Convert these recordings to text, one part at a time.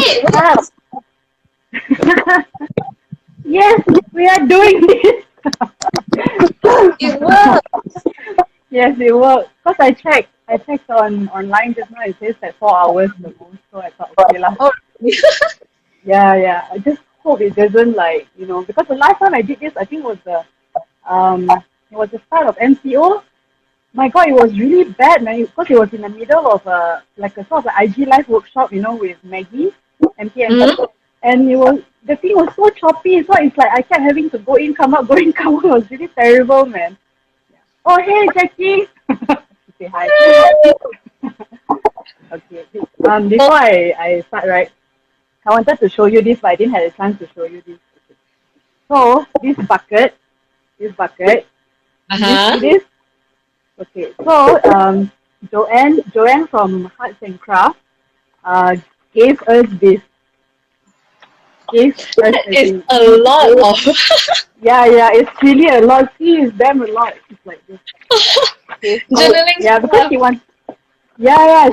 it Yes. Yes, we are doing this. it works. Yes, it worked. Cause I checked on online just now. It says that 4 hours the most. So I thought, okay lah. Oh, Yeah, yeah. I just hope it doesn't like because the last time I did this, I think was um it was the start of MCO. My God, it was really bad, man. Because it was in the middle of a like a sort of like IG live workshop, with Maggie, MTM, mm-hmm. and the thing was so choppy. So it's like I kept having to go in, come out, go in, come out. It was really terrible, man. Oh, hey, Jackie. Say hi. Okay. Before I start, right, I wanted to show you this, but I didn't have a chance to show you this. Okay. So this bucket, do you see Uh-huh. this? Okay. So Joanne from Arts and Crafts uh gave us this, gave us That as is in a lot of yeah, yeah, it's really a lot. See, it's damn a lot. It's like this. Okay, so journaling yeah, because stuff. yeah, yeah,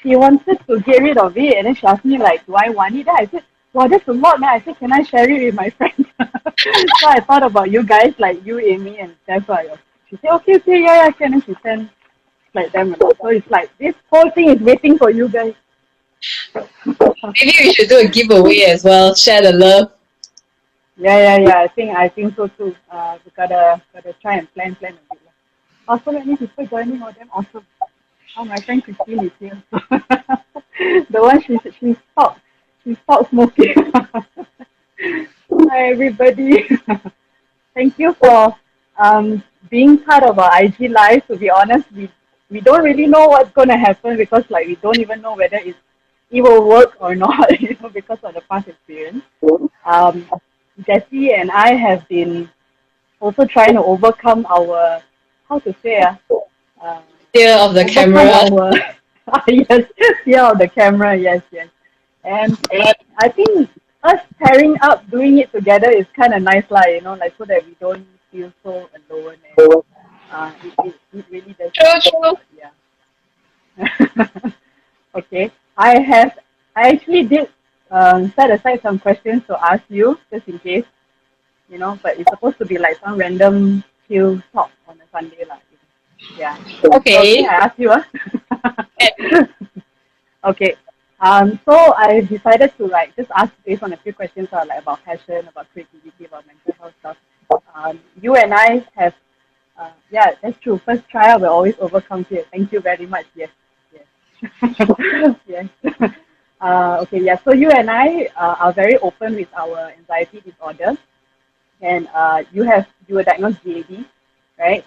she wanted to get rid of it, and then she asked me like, do I want it? Then I said, wow, that's a lot, man. I said, can I share it with my friends? So I thought about you guys, like you, Amy, and Steph. She said, okay, okay, yeah, yeah, can. And she sent like them a lot. So it's like this whole thing is waiting for you guys. Maybe we should do a giveaway as well. Share the love. Yeah, yeah, yeah. I think so too. We gotta try and plan a bit. Also, many people joining all them. Awesome. Oh, my friend Christine is here. The one she stopped smoking. Hi everybody. Thank you for being part of our IG live. To be honest, we don't really know what's gonna happen because like we don't even know whether it will work or not, because of the past experience. Um, Jessie and I have been also trying to overcome our, how to say, uh, Fear of the overcome camera. our yes, fear of the camera. Yes, yes. And I think us pairing up, doing it together is kind of nice, like so that we don't feel so alone, and it really does True, help a true. lot. Yeah. Okay. I actually did set aside some questions to ask you just in case, but it's supposed to be like some random chill talk on a Sunday, like. Yeah. So okay, Okay. I ask you. Okay. So I decided to like just ask based on a few questions, like about passion, about creativity, about mental health stuff. You and I have, yeah, that's true. First trial will always overcome fear. Thank you very much. Yes, yes, yes. Okay, yeah. So you and I are very open with our anxiety disorder, and you were diagnosed GAD, right?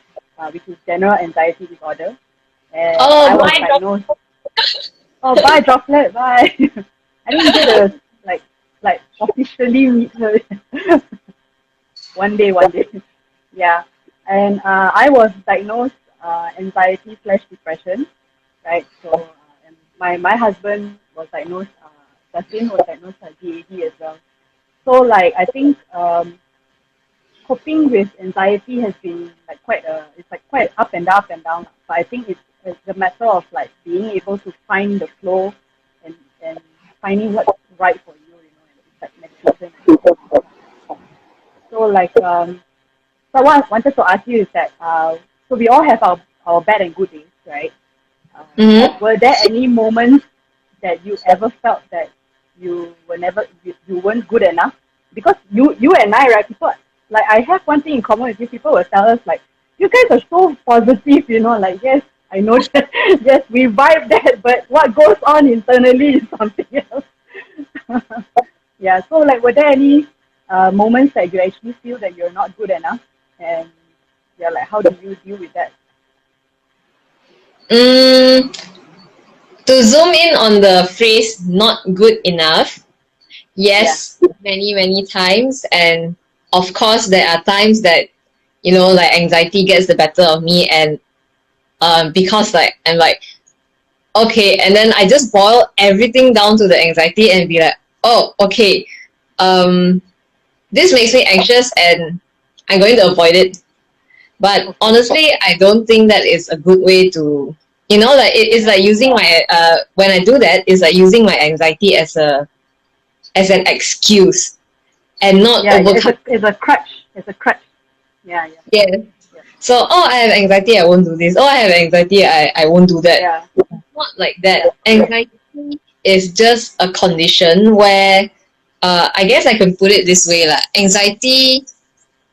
Which is general anxiety disorder, and Oh I was my god. diagnosed. Oh, bye, Droplet, bye. I didn't get to like officially meet her. One day. Yeah, and I was diagnosed anxiety/depression, right? So, and my husband was diagnosed. Justin was diagnosed GAD as well. So, like, I think coping with anxiety has been like it's like quite up and down. But I think it's a matter of like being able to find the flow, and finding what's right for you, and it's like meditation and stuff. So like so what I wanted to ask you is that so we all have our bad and good days, right? Mm-hmm. Were there any moments that you ever felt that you weren't good enough? Because you and I, right? People like I have one thing in common with you. People will tell us like, you guys are so positive, like yes, I know that, yes, we vibe that, but what goes on internally is something else. Yeah. So like, were there any moments that you actually feel that you're not good enough, and yeah, like how do you deal with that? Mm, to zoom in on the phrase not good enough, Yeah. yes, many, many times. And of course, there are times that, like anxiety gets the better of me. And because like, I'm like, okay. And then I just boil everything down to the anxiety and be like, oh, okay. Um, this makes me anxious and I'm going to avoid it. But Okay. honestly, I don't think that is a good way to, like it's like using my when I do that, it's like using my anxiety as a as an excuse and not Yeah, overcome. it's a crutch. It's a crutch. Yeah, yeah, Yeah. yeah, So, oh, I have anxiety, I won't do this. Oh, I have anxiety, I won't do that. yeah, Not like that. yeah, Anxiety is just a condition where, I guess I can put it this way, like anxiety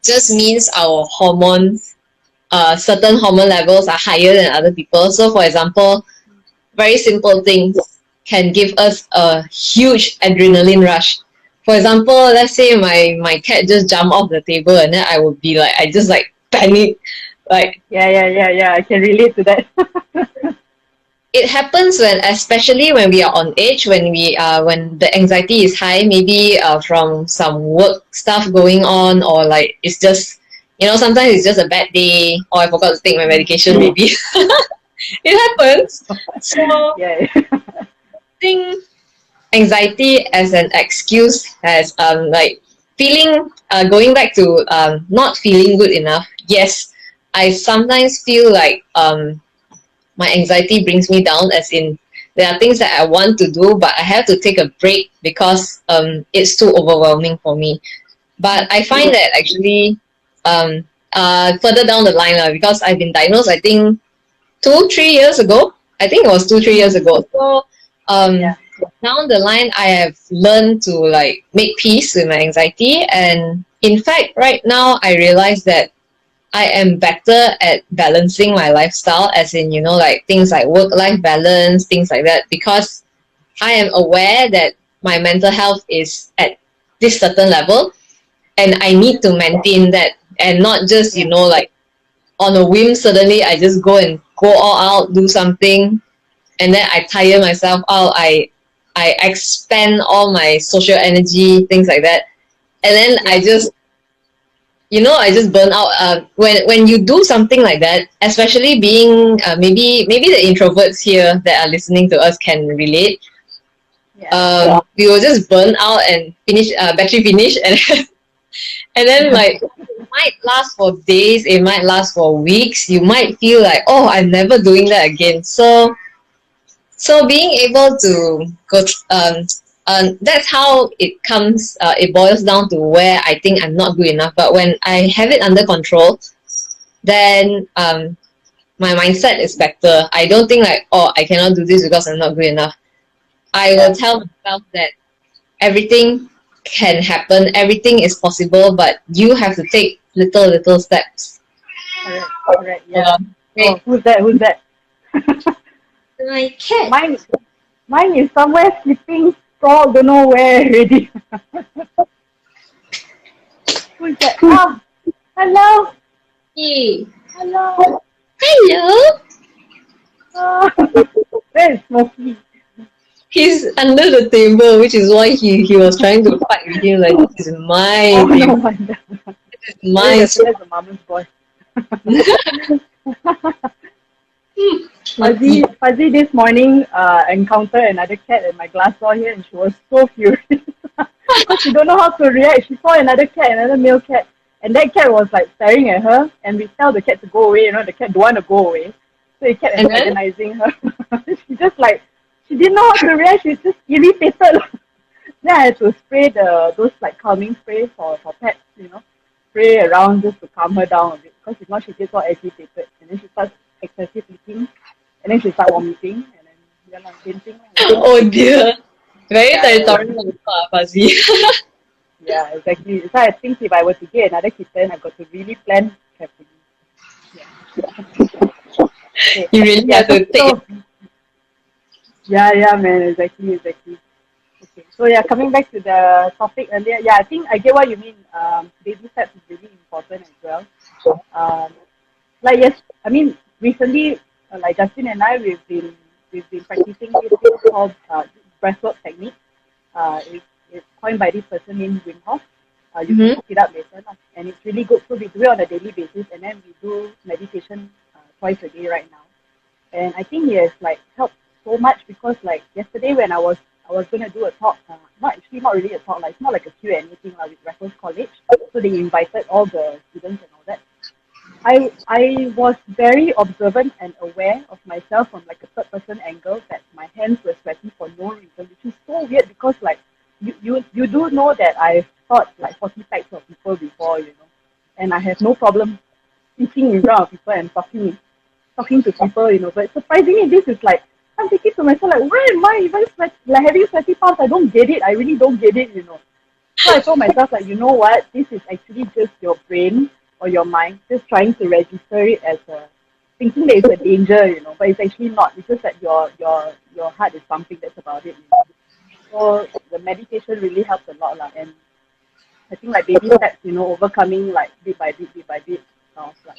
just means our hormones, certain hormone levels are higher than other people. So, for example, very simple things can give us a huge adrenaline rush. For example, let's say my cat just jumped off the table and then I would be like, I just like panic. Like yeah. I can relate to that. it happens when, especially when we are on edge, when the anxiety is high, maybe from some work stuff going on, or like it's just, sometimes it's just a bad day, or I forgot to take my medication, maybe. It happens. So I Yeah, think anxiety as an excuse has like feeling, going back to not feeling good enough. Yes, I sometimes feel like my anxiety brings me down, as in there are things that I want to do but I have to take a break because it's too overwhelming for me. But I find that actually um further down the line, because I've been diagnosed, I think 2-3 years ago. I think it was 2-3 years ago. So yeah, um down the line I have learned to like make peace with my anxiety, and in fact right now I realize that I am better at balancing my lifestyle, as in, like things like work life balance, things like that, because I am aware that my mental health is at this certain level and I need to maintain that, and not just, yeah, like on a whim, suddenly I just go all out, do something, and then I tire myself out. I expend all my social energy, things like that. And then yeah, I just burn out. When you do something like that, especially being maybe the introverts here that are listening to us can relate. yeah, We will just burn out and finish, battery finish, and and then like it might last for days, it might last for weeks. You might feel like, oh, I'm never doing that again. So being able to go, that's how it comes. It boils down to where I think I'm not good enough. But when I have it under control, then my mindset is better. I don't think like, oh, I cannot do this because I'm not good enough. I will yeah. tell myself that everything can happen, everything is possible, but you have to take little steps. Correct, correct. Hold Yeah. on. Oh, Hey, who's that? Who's that? my cat. Mine, mine is somewhere sleeping. Sprawl, don't know where already. Who's that? Ah, hello, Hey. hello. Hello. Ah, where is Smokey? He's under the table, which is why he was trying to fight with him. Like, this is my Oh, no table, wonder. this is Maybe my that's the mama's boy. lucky. Fuzzy this morning encountered another cat at my glass door here, and she was so furious because she don't know how to react. She saw another cat, another male cat, and that cat was like staring at her, and we tell the cat to go away. The cat don't want to go away, so he kept And then antagonizing her. She just like she didn't know how to react. She just irritated. Then I had to spray those like calming spray for pets, spray around just to calm her down a bit. Because if not, she gets all agitated, and then she starts excessive licking, and then she starts vomiting, and then fainting. oh dear, very Yeah, yeah, territorial, Fuzzy. yeah, exactly. So I think if I were to get another kitten, I got to really plan carefully. Yeah. Okay. You really Yeah. have to take it. So yeah, man. Exactly. Okay. So yeah, coming back to the topic earlier, yeah, I think I get what you mean. Baby steps is really important as well. Um, like yes, I mean recently, like Justin and I, we've been practicing this thing called breathwork technique. It's coined by this person named Wim Hof. You can Mm-hmm. look it up later, lah. And it's really good. So we do it on a daily basis, and then we do meditation twice a day right now. And I think it has like helped so much because like yesterday when I was gonna do a talk, not really a talk, like it's not like a Q&A thing like with Raffles College. So they invited all the students and all that. I was very observant and aware of myself from like a third person angle that my hands were sweaty for no reason, which is so weird because like you do know that I've taught like 40 types of people before, and I have no problem speaking in front of people and talking to people, But surprisingly, this is like I'm thinking to myself like, why am I even like having sweaty palms? I don't get it. I really don't get it. So I told myself like, you know what? This is actually just your brain or your mind just trying to register it as a thinking that it's a danger, but it's actually not. It's just that your heart is pumping. That's about it. So the meditation really helps a lot, lah. And I think like baby steps, overcoming like bit by bit, like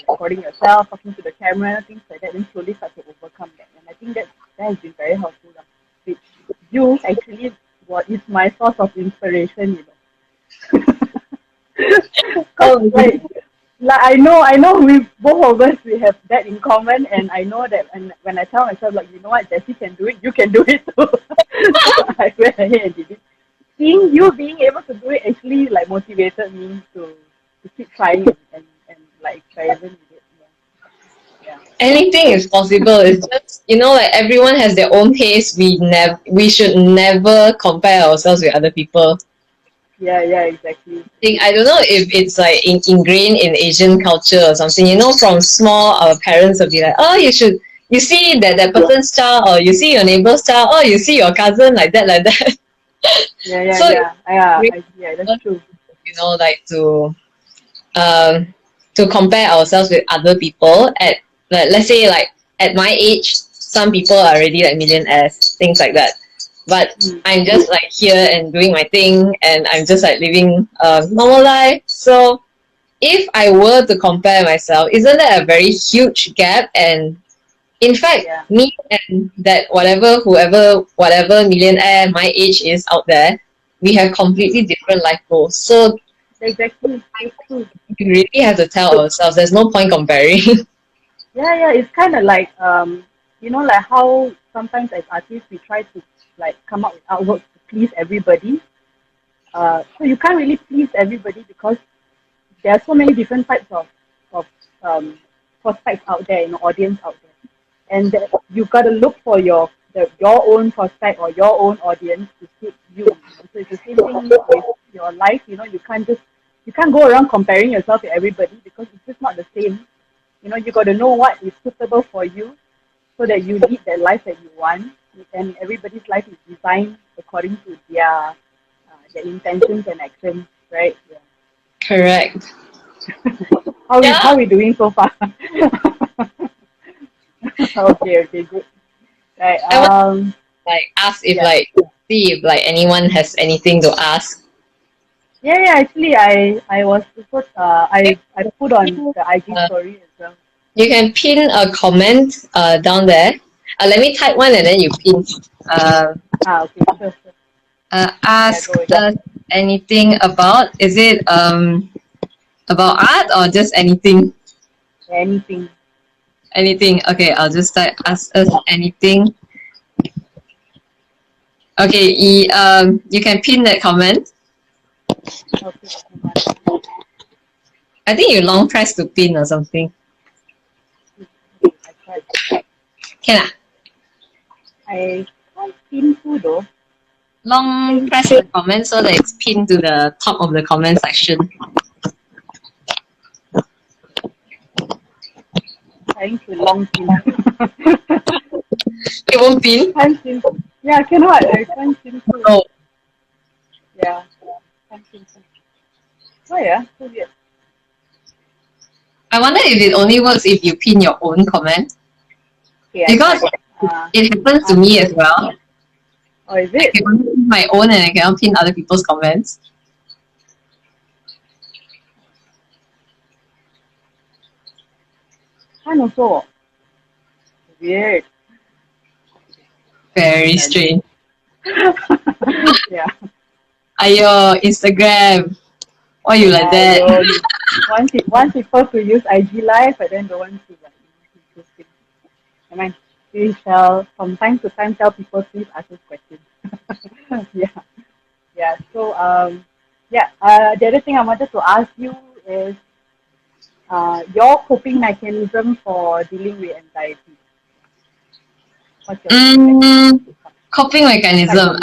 recording yourself, talking to the camera, things like that, then slowly start to overcome that. And I think that has been very helpful, lah. Which you actually what is my source of inspiration. Cause like I know we both of us we have that in common, and I know that and when I tell myself like, you know what, Jessie can do it, you can do it too. I went ahead and did it. Seeing you being able to do it actually like motivated me to keep trying and like experiment with it. Yeah. Anything is possible. It's just, like everyone has their own pace. We should never compare ourselves with other people. Yeah, exactly. I don't know if it's like ingrained in Asian culture or something. From small, our parents will be like, oh, you see that person's child, or you see your neighbor's child, or you see your cousin like that, like that. Yeah, So yeah, that's true. Like to compare ourselves with other people at, like, let's say like at my age, some people are already like millionaires, things like that. But I'm just like here and doing my thing, and I'm just like living a normal life. So if I were to compare myself, isn't that a very huge gap? And in fact, me and that whatever millionaire my age is out there, we have completely different life goals. So Exactly, it's true. we really have to tell ourselves there's no point comparing. Yeah, it's kind of like like how sometimes as artists we try to like come up with artwork to please everybody. So you can't really please everybody because there are so many different types of prospects out there, audience out there, and that you've got to look for your own prospect or your own audience to suit you. So it's the same thing with your life. You can't go around comparing yourself to everybody because it's just not the same. You got to know what is suitable for you so that you lead the life that you want. And everybody's life is designed according to their intentions and actions, right? Yeah. Correct. How are we doing so far? Okay, good. Right. I want like ask if see if like anyone has anything to ask. Yeah. Actually, I was supposed I put on the IG story as well. You can pin a comment down there. Let me type one and then you pin. Okay, sure. Ask us anything about. Is it about art or just anything? Anything. Anything. Okay, I'll just type ask us anything. Okay, you can pin that comment. Okay. I think you long press to pin or something. I tried. Can I can't pin too though. long press the comment so that it's pinned to the top of the comment section. Trying to long pin. It won't pin? Can't pin. Yeah, I cannot. I can't pin too. Oh. Yeah. Can't pin too. Oh yeah, so weird. I wonder if it only works if you pin your own comment. Okay, because it happens to me as well. Oh, is it? I can only pin my own and I cannot pin other people's comments. Can also. Weird. Very strange. Yeah. Ayo, Instagram. Why you like that? Want people to use IG Live, but then don't want to like interesting. I mean, we shall from time to time tell people please ask us questions. Yeah. So the other thing I wanted to ask you is your coping mechanism for dealing with anxiety. Coping mechanism.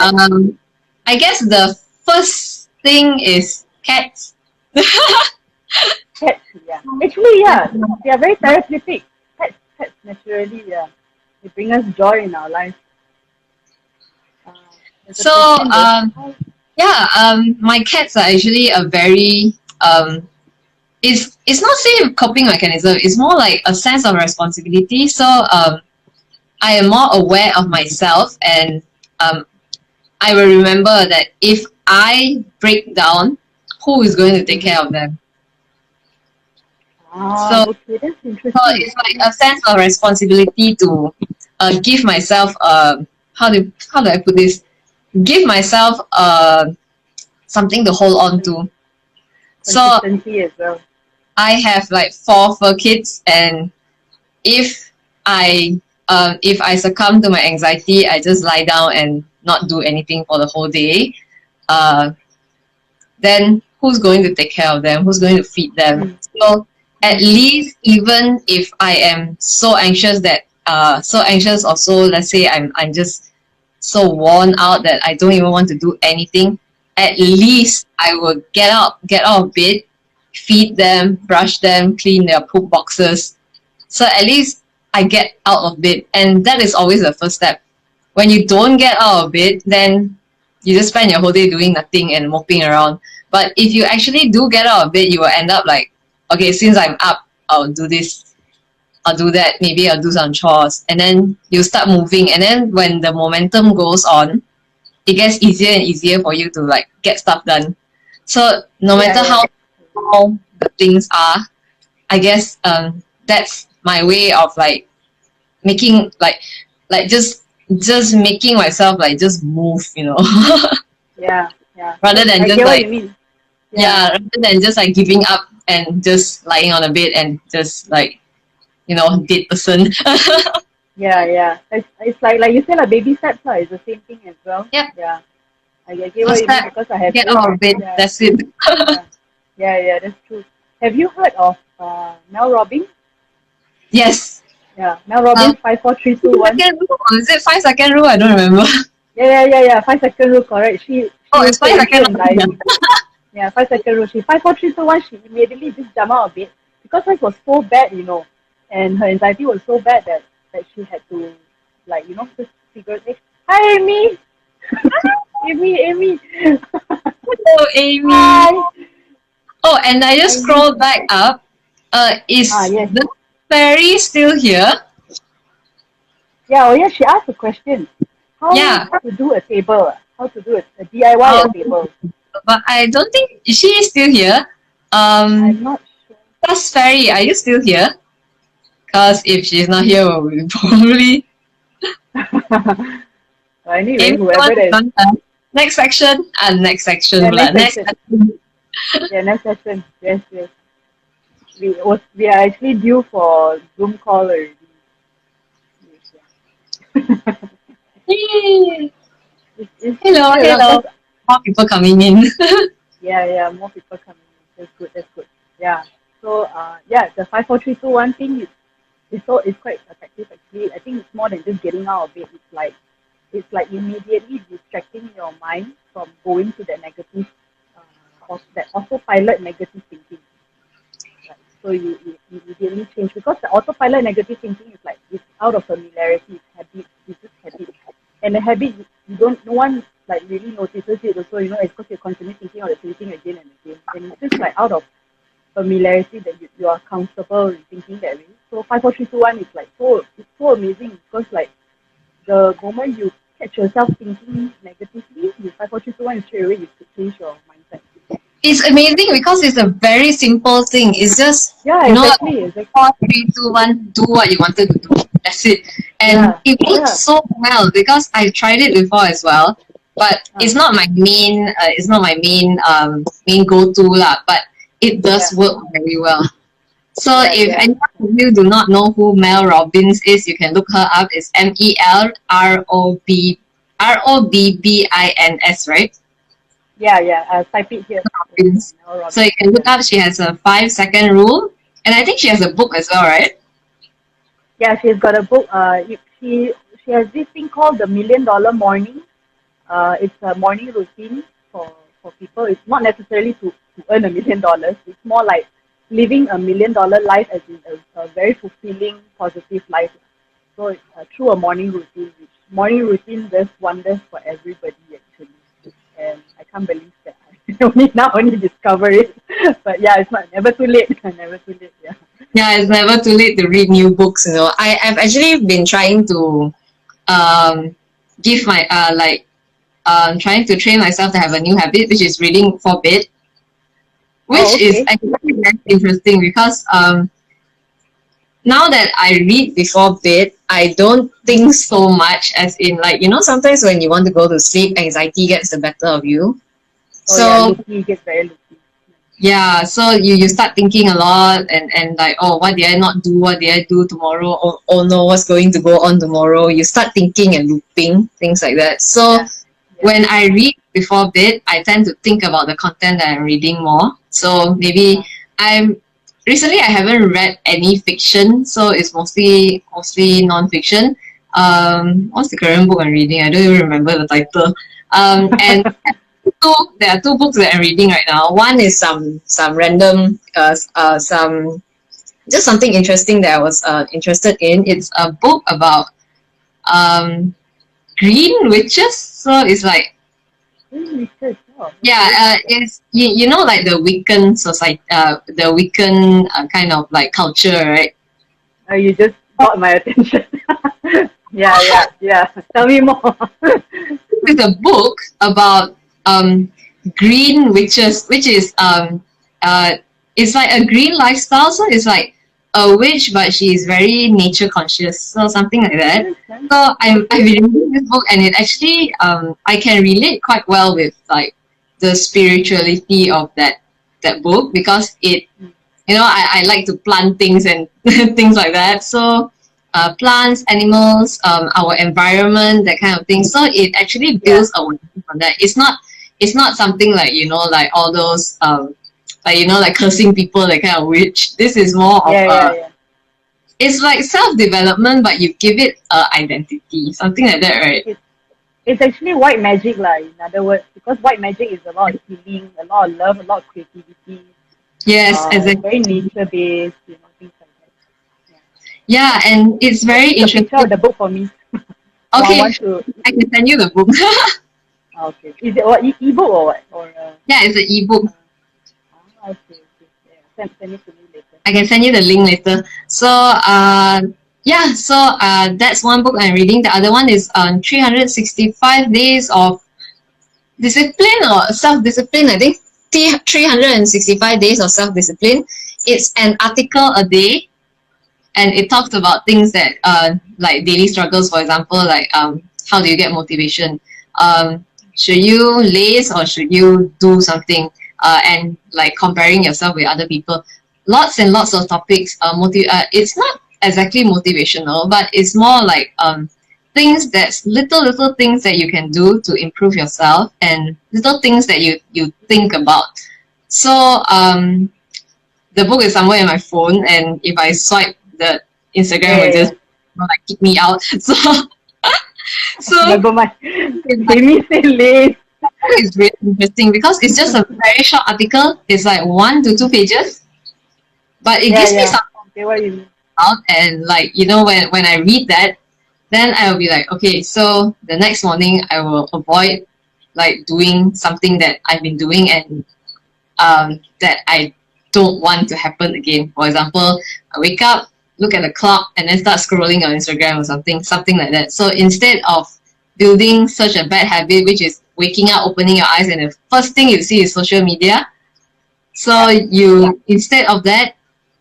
I guess the first thing is cats. Pets, yeah. Actually, yeah, they are very therapeutic. Pets naturally, yeah. They bring us joy in our lives. Uh, there's a So question there. How, yeah, my cats are actually a very it's not say a coping mechanism. It's more like a sense of responsibility. So I am more aware of myself, and um, I will remember that if I break down, who is going to take mhm. care of them? So, Okay, that's so interesting. it's like a sense of responsibility to give myself how do I put this? Give myself something to hold on Con- to. So Consistency as well. I have like four fur kids, and if if I succumb to my anxiety, I just lie down and not do anything for the whole day. Uh, then who's going to take care of them? Who's going to feed them? Mm, So at mm, least even if I am so anxious or so, let's say I'm just so worn out that I don't even want to do anything, at least I will get out of bed, feed them, brush them, clean their poop boxes. So at least I get out of bed, and that is always the first step. When you don't get out of bed, then you just spend your whole day doing nothing and moping around. But if you actually do get out of bed, you will end up like, okay, since I'm up, I'll do this, I'll do that, maybe I'll do some chores. And then you start moving. And then when the momentum goes on, it gets easier and easier for you to like get stuff done. So no yeah, matter yeah. how small the things are, I guess that's my way of like making just making myself like just move, Yeah, yeah. rather than I just get what like you mean. Yeah, yeah, rather than just like giving up and just lying on a bed and just like dead person. yeah, yeah. It's like you said, like baby steps, it's the same thing as well. Yep, Yeah, I get what first you mean step, because I have get both. out of bed. Yeah, That's it. yeah, yeah. That's true. Have you heard of Mel Robbins? Yes. Yeah, Mel Robbins, 5 4 3 2 1. 5 second rule, or is it 5 second rule? I don't remember. Yeah. 5 second rule, correct. She Oh, was it's five so second. anxiety. Yeah, 5 second rule. She 5 4 3 2 1. She immediately just jumped out of bed because it was so bad, and her anxiety was so bad that she had to just figure it. Hi, Amy. Amy. Hello, Amy. Hi. Oh, and I just Amy. scrolled back up. Is Yes. the fairy still here? Yeah. Oh, yeah. She asked a question. How Yeah. to do a table? How to do a DIY a Um, table? but I don't think she is still here. I'm not sure. Plus fairy, are you still here? Because if she's not here, we'll probably Anyway, Amy whoever that is. next section and next section. Yeah, next Next section. section. Yeah, next session. Yes, yes. We are actually due for Zoom call already. Yeah. Yay. Is Hello, she around? hello. Cause More people coming in. yeah, more people coming in. That's good. Yeah. So yeah, the 5 4 3 2 1 thing is quite effective actually. I think it's more than just getting out of it. It's like immediately distracting your mind from going to the negative, that autopilot negative thinking. Right. So you immediately change because the autopilot negative thinking is like it's out of familiarity, it's habit, it's just habit. And the habit you don't no one like really notices it also, it's because you're constantly thinking of the same thing again and again. And it's just like out of familiarity that you are comfortable in thinking that way. So 5 4 3 2 1 is like it's so amazing because like the moment you catch yourself thinking negatively, you 5 4 3 2 1 and straight away you could change your mindset. It's amazing because it's a very simple thing. It's just Yeah, exactly. 4 3 2 1, do what you wanted to do. That's it. And Yeah, it works yeah. so well because I tried it before as well. But Uh, it's not my main go to lah. But it does yeah, work very well. So yeah, if yeah. any of you do not know who Mel Robbins is, you can look her up. It's MELROBBINS, right? Yeah. Type it here. Robbins. Mel So Robbins. you can look Yeah. up. She has a 5 second rule, and I think she has a book as well, right? Yeah, she's got a book. She has this thing called the $1 Million Morning. It's a morning routine for for people. It's not necessarily to earn $1 million. It's more like living $1 million life as in a very fulfilling, positive life. So it's through a morning routine, which morning routine does wonders for everybody actually. And I can't believe that I only discover it. But yeah, it's not never too late. Never too late. Yeah. Yeah, it's never too late to read new books. I've actually been trying to um give my trying to train myself to have a new habit, which is reading for bed, Oh, which is okay. actually very interesting because now that I read before bed, I don't think so much as in like, sometimes when you want to go to sleep, anxiety gets the better of you. Oh yeah, So Lucky gets very Lucky. yeah, so you start thinking a lot and like, oh, what did I not do? What did I do tomorrow? Oh no, what's going to go on tomorrow? You start thinking and looping, things like that. So Yeah. Yeah. when I read before bed, I tend to think about the content that I'm reading more. So maybe Uh, I'm recently I haven't read any fiction, so it's mostly non-fiction. What's the current book I'm reading? I don't even remember the title. And there are two books that I'm reading right now. One is some random some just something interesting that I was interested in. It's a book about um green witches. So it's like Research. Oh, yeah, okay. it's like the Wiccan society, the Wiccan kind of like culture, right? You just got my attention. Yeah, yeah, yeah. Tell me more. It's a book about green witches, which is it's like a green lifestyle. So it's like a witch, but she is very nature conscious, so something like that. Nice, nice. So I've Okay. been reading this book, and it actually I can relate quite well with like the spirituality of that book because Mm. I like to plant things and things like that. So, plants, animals, our environment, that kind of thing. So it actually Yeah, builds awareness on that. It's not something like like all those like like cursing people, that kind of witch. This is more of yeah, yeah, a yeah. it's like self development, but you give it a identity, something like that, right? It's it's actually white magic, lah. In other words, because white magic is a lot of healing, a lot of love, a lot of creativity. Yes, Very exactly. nature based, things like that. Yeah. Yeah, and it's Can very take a picture interesting. of the book for me. I Okay, want to. I can send you the book. Okay. Is it what ebook or what or Yeah, it's an ebook. okay, okay. Yeah. Send it to me later. I can send you the link later. So yeah, so that's one book I'm reading. The other one is 365 days of discipline or self-discipline. I think 365 days of self-discipline. It's an article a day, and it talks about things that like daily struggles. For example, like how do you get motivation? Should you laze or should you do something? And like comparing yourself with other people. Lots and lots of topics. It's not exactly motivational, but it's more like things that's little things that you can do to improve yourself, and little things that you think about. So the book is somewhere in my phone, and if I swipe, the Instagram Yeah, will yeah, just yeah. like kick me out. So Never mind. it's like Amy say late. it's really interesting because it's just a very short article. It's like 1 to 2 pages, but it Yeah, gives me yeah. something Okay, what you mean? out, and like when I read that, then I will be like, okay, so the next morning I will avoid like doing something that I've been doing and that I don't want to happen again. For example, I wake up, look at the clock, and then start scrolling on Instagram or something like that. So instead of building such a bad habit, which is waking up, opening your eyes, and the first thing you see is social media. So Yeah. you instead of that,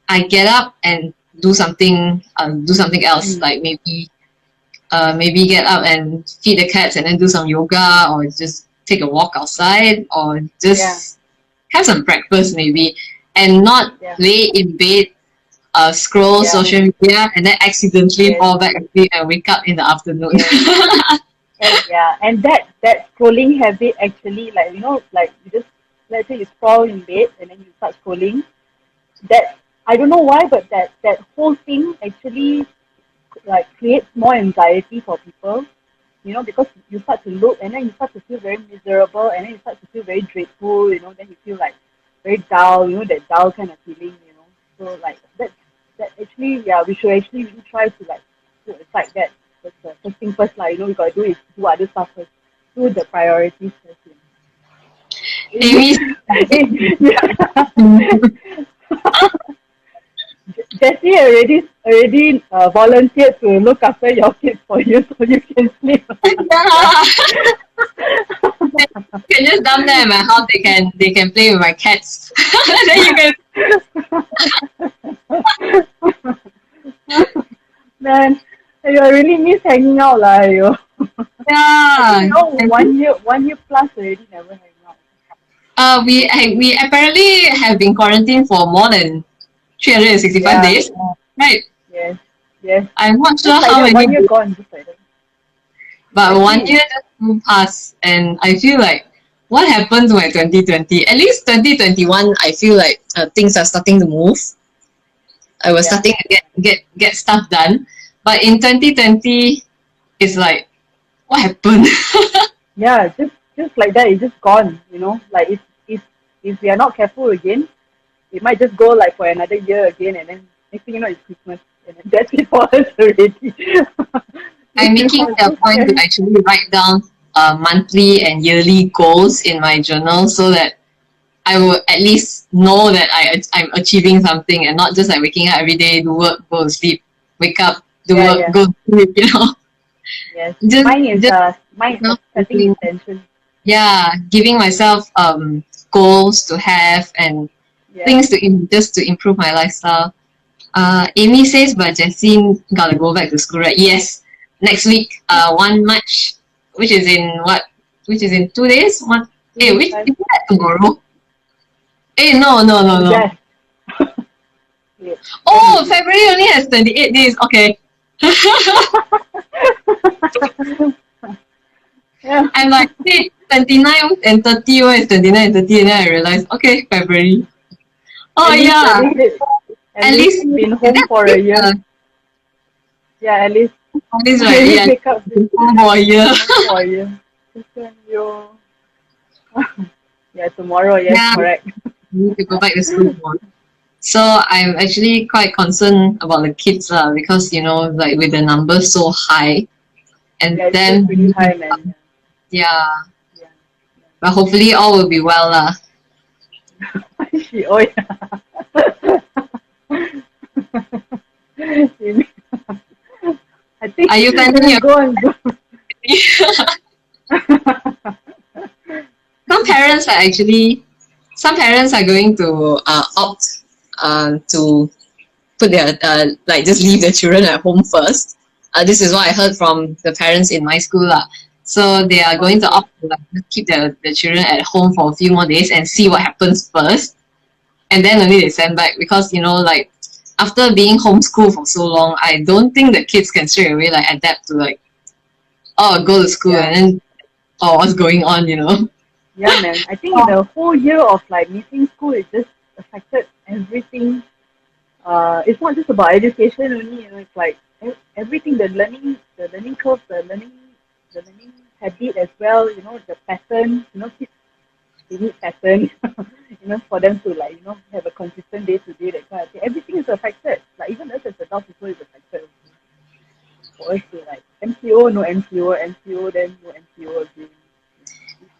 I get up and do something else, Mm. like maybe get up and feed the cats and then do some yoga or just take a walk outside or Yeah. just have some breakfast maybe and not Yeah. lay in bed, scroll Yeah. social media and then accidentally Yes. fall back asleep and wake up in the afternoon. Yes. And yeah, and that scrolling habit actually, like like you just, let's say you scroll in bed and then you start scrolling. That, I don't know why, but that whole thing actually like creates more anxiety for people. because you start to look and then you start to feel very miserable and then you start to feel very dreadful, then you feel like very dull, that dull kind of feeling. So like that actually, yeah, we should actually really try to like put aside that. That's the first thing first, like, we gotta do other stuff first, do the priorities first. Amy, Jessie already volunteered to look after your kids for you so you can sleep. yeah. You can just dump them at my house. They can play with my cats. Then you can. Man, I really miss hanging out, lah. Yeah. 1 year plus already never hang out. We apparently have been quarantined for more than 365 Yeah. days, right? Yes. I'm not sure Just like how that, many, 1 year gone, just like that. but I 1 year just flew past, and I feel like what happened to my 2020? At least 2021, I feel like things are starting to move. I was Yeah. starting to get stuff done, but in 2020, it's like, what happened? Yeah, just like that, it's just gone. Like if we are not careful again, it might just go like for another year again, and then next thing you know, it's Christmas, and then that's it for us already. I'm making a point to actually write down monthly and yearly goals in my journal so that I will at least know that I'm achieving something and not just like waking up every day, do work, go to sleep, wake up, do Yeah, work, yeah. go to sleep, Yes, Just, mine is not setting thinking, intention. yeah, giving myself goals to have and Yeah. things just to improve my lifestyle. Amy says, but Jessie gotta go back to school, right? Yes, next week, 1 March, which is in what? Which is in 2 days. One. Hey, which is that tomorrow? Hey, no. Yes. Yeah. Oh, February only has 28 days. Okay. Yeah. I'm like, hey, 29 and 30. Where is 29 and 30? And then I realized, okay, February. Oh, yeah. At least been home for a year. Yeah, at least. At least, right? Yeah. Wake up Home for a year. for a year. Yeah, tomorrow. Yes, Yeah. correct. Need to go back to school more. So I'm actually quite concerned about the kids because like with the numbers so high, and Yeah, then it's pretty high, man. yeah, Yeah. but hopefully all will be well lah. Oh yeah. I think Are you planning your? go and go. Some parents are going to opt to put their like just leave their children at home first. This is what I heard from the parents in my school lah. So they are going to opt to like keep the children at home for a few more days and see what happens first, and then only they send back because like after being homeschooled for so long, I don't think the kids can straight away like adapt to like go to school and then what's going on. Yeah, man. I think in the whole year of like missing school, it just affected everything. It's not just about education only. It's like everything. The learning curve, the learning habit as well. The pattern. Kids, they need pattern. For them to like have a consistent day to day, that kind of thing. Everything is affected. Like even us as adults, people is affected. For us to like MCO, no MCO, MCO, then no MCO again.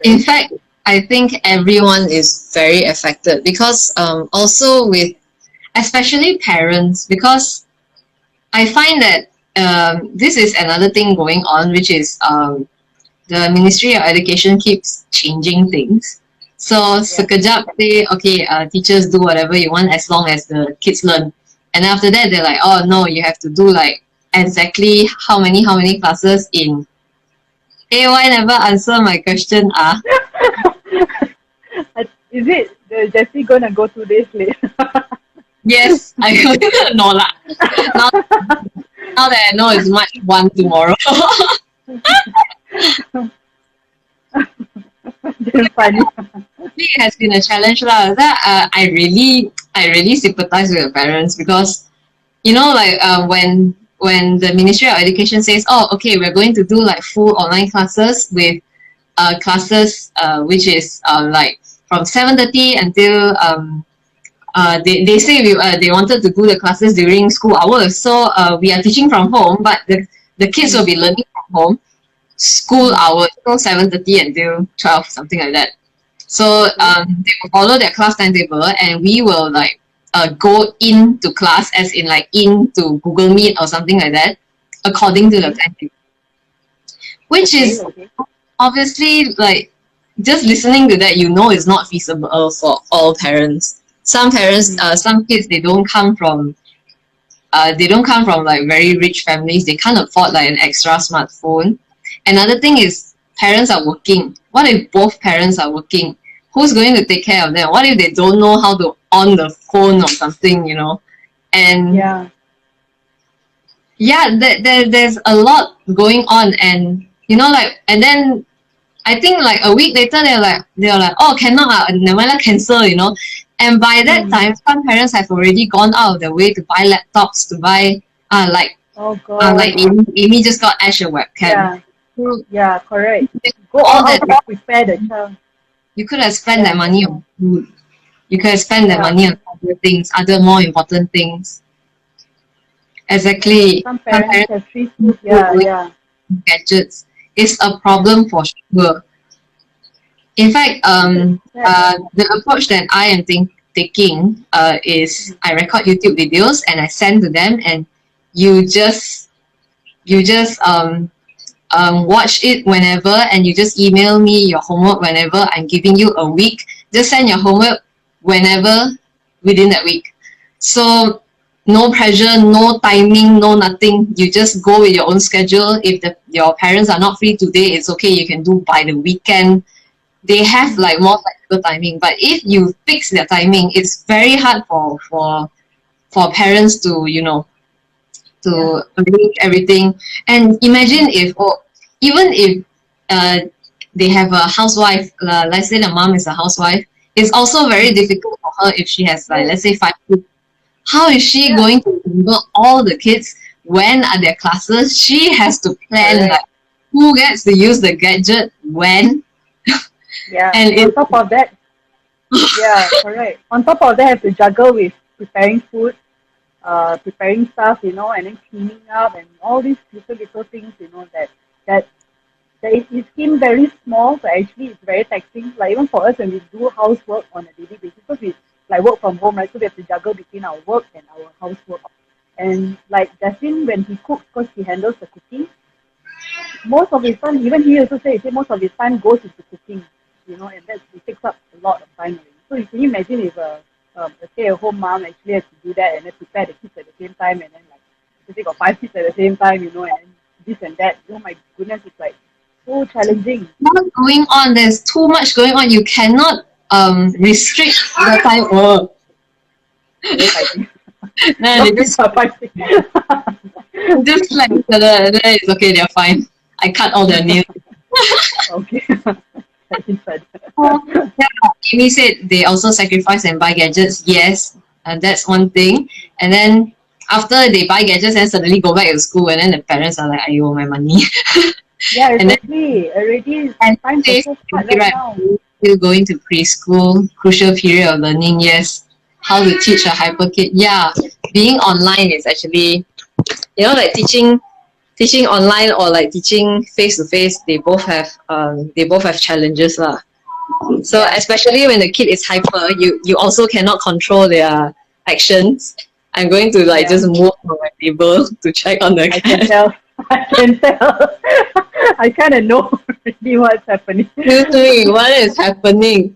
In fact, I think everyone is very affected because also with especially parents, because I find that this is another thing going on, which is the Ministry of Education keeps changing things. So sekejap say, okay, teachers do whatever you want as long as the kids learn. And after that, they're like, oh no, you have to do like exactly how many classes in. Hey, why never answer my question? Is it the Jessie gonna go 2 days late? Yes, I no lah. Now that I know it's March 1 tomorrow. Funny. It has been a challenge lah. That I really sympathize with the parents because like when when the Ministry of Education says, oh, okay, we're going to do like full online classes with classes which is like from 7:30 until they say they wanted to do the classes during school hours. So we are teaching from home, but the kids will be learning from home school hours, so 7:30 until 12, something like that. So they will follow their class timetable, and we will like go into class, as in like into Google Meet or something like that, according to the timetable. Which is obviously like, just listening to that, you know, it's not feasible for all parents. Some parents, some kids, they don't come from like very rich families. They can't afford like an extra smartphone. Another thing is parents are working. What if both parents are working? Who's going to take care of them? What if they don't know how to on the phone or something, you know? And there's a lot going on, and you know, like, and then I think like a week later they're like, oh, cannot, never mind, cancel, you know. And by that time, some parents have already gone out of their way to buy laptops, to buy like Amy just got Ash a webcam. Yeah, correct. Go all that to prepare the child. You could have spent that money on food. You could have spent that money on other things, other more important things. Exactly. Some parents have free food. Gadgets is a problem for sure. In fact, the approach that I am taking is I record YouTube videos and I send to them, and you just watch it whenever, and you just email me your homework whenever. I'm giving you a week. Just send your homework whenever within that week. So no pressure, no timing, no nothing. You just go with your own schedule. If your parents are not free today, it's okay. You can do by the weekend. They have like more flexible timing. But if you fix their timing, it's very hard for parents to, you know, to arrange everything. And imagine if, or even if they have a housewife, let's say the mom is a housewife, it's also very difficult for her if she has like, let's say 5 kids. How is she going to handle all the kids? When are their classes? She has to plan like who gets to use the gadget when. And on top of that, correct. On top of that, have to juggle with preparing food, preparing stuff, you know, and then cleaning up and all these little things, you know, that it seems very small, but actually it's very taxing. Like even for us when we do housework on a daily basis, because we like work from home, right? So we have to juggle between our work and our housework. And like Justin, when he cooks, because he handles the cooking, most of his time, even he also says most of his time goes into cooking, you know, and it takes up a lot of time already. So you can imagine if a stay-at-home mom actually has to do that and then prepare the kids at the same time, and then like if they got 5 kids at the same time, you know, and then this and that. Oh my goodness, it's like so challenging. What's going on? There's too much going on. You cannot restrict the time. Oh. No, they just fighting. just like it's okay, they're fine. I cut all their nails. Okay. Amy said they also sacrifice and buy gadgets. Yes, and that's one thing. And then after they buy gadgets, then suddenly go back to school, and then the parents are like, "I owe my money." Yeah, exactly. Already, and times are so hard right now. Still going to preschool, crucial period of learning. Yes, how to teach a hyper kid. Yeah, being online is actually, you know, like teaching online or like teaching face to face. They both have challenges lah. So especially when the kid is hyper, you also cannot control their actions. I'm going to like just move on my table to check on the cat. I can tell. I kind of know already what's happening. Excuse me, what is happening?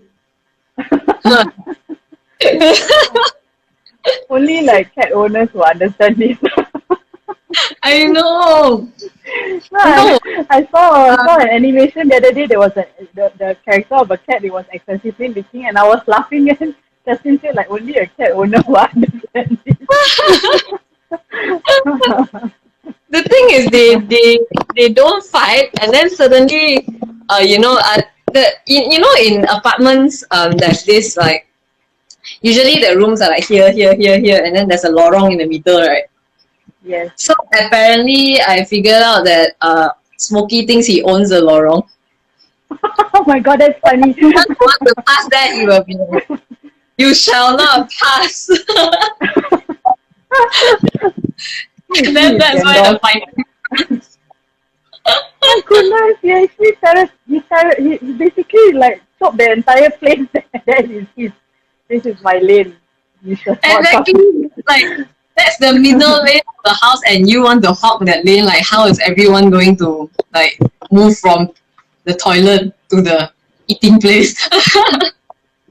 Only like cat owners who understand this. I know. I saw an animation the other day. There was the character of a cat. It was excessively licking, and I was laughing. And Justin said, like, only a cat owner will understand this. The thing is, they don't fight, and then suddenly, you know, in apartments, there's this like, usually the rooms are like here, and then there's a lorong in the middle, right? Yes. So apparently, I figured out that Smokey thinks he owns the lorong. Oh my god, that's funny. Once you want to pass that, he will be like, "You shall not pass." And then He is that's why the Gandalf. fighting. My goodness, he actually he basically like chopped the entire place. That is his. This is my lane. You shall not come. Exactly. Like that's the middle lane of the house, and you want to hog that lane. Like, how is everyone going to like move from the toilet to the eating place?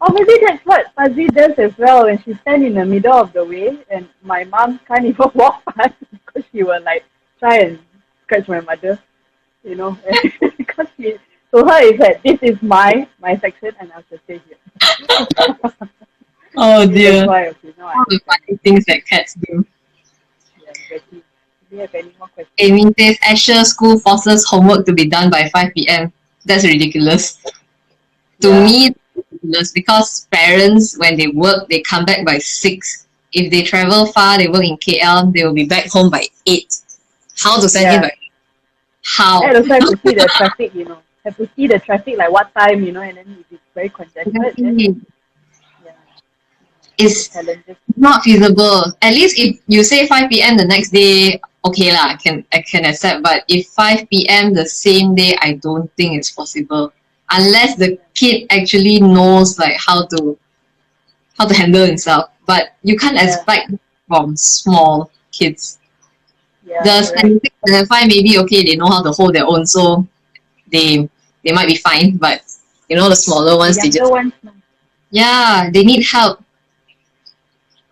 Or maybe that's what Fuzzy does as well when she stands in the middle of the way and my mom can't even walk past because she will like try and scratch my mother, you know, because she, to her it's like this is my section and I should stay here. Oh Maybe that's dear. why, okay, no, I All the understand. funny things that cats do. Yeah, exactly. Do you have any more questions? Amy says Asher school forces homework to be done by 5 p.m. That's ridiculous. To Yeah, me, it's ridiculous because parents, when they work, they come back by 6. If they travel far, they work in KL, they will be back home by 8. How to send in yeah. by how? And also have to see the traffic, you know. Have to see the traffic like what time, you know, and then if it's very congested, then Exactly. yeah, the It's challenges. not feasible. At least if you say 5 p.m. the next day, okay lah, I can accept. But if 5 p.m. the same day, I don't think it's possible. Unless the kid actually knows like how to handle himself. But you can't Yeah, expect from small kids. yeah, The correct. scientific five maybe okay, they know how to hold their own, so they might be fine. But the smaller The ones, they younger just ones, no. they need help.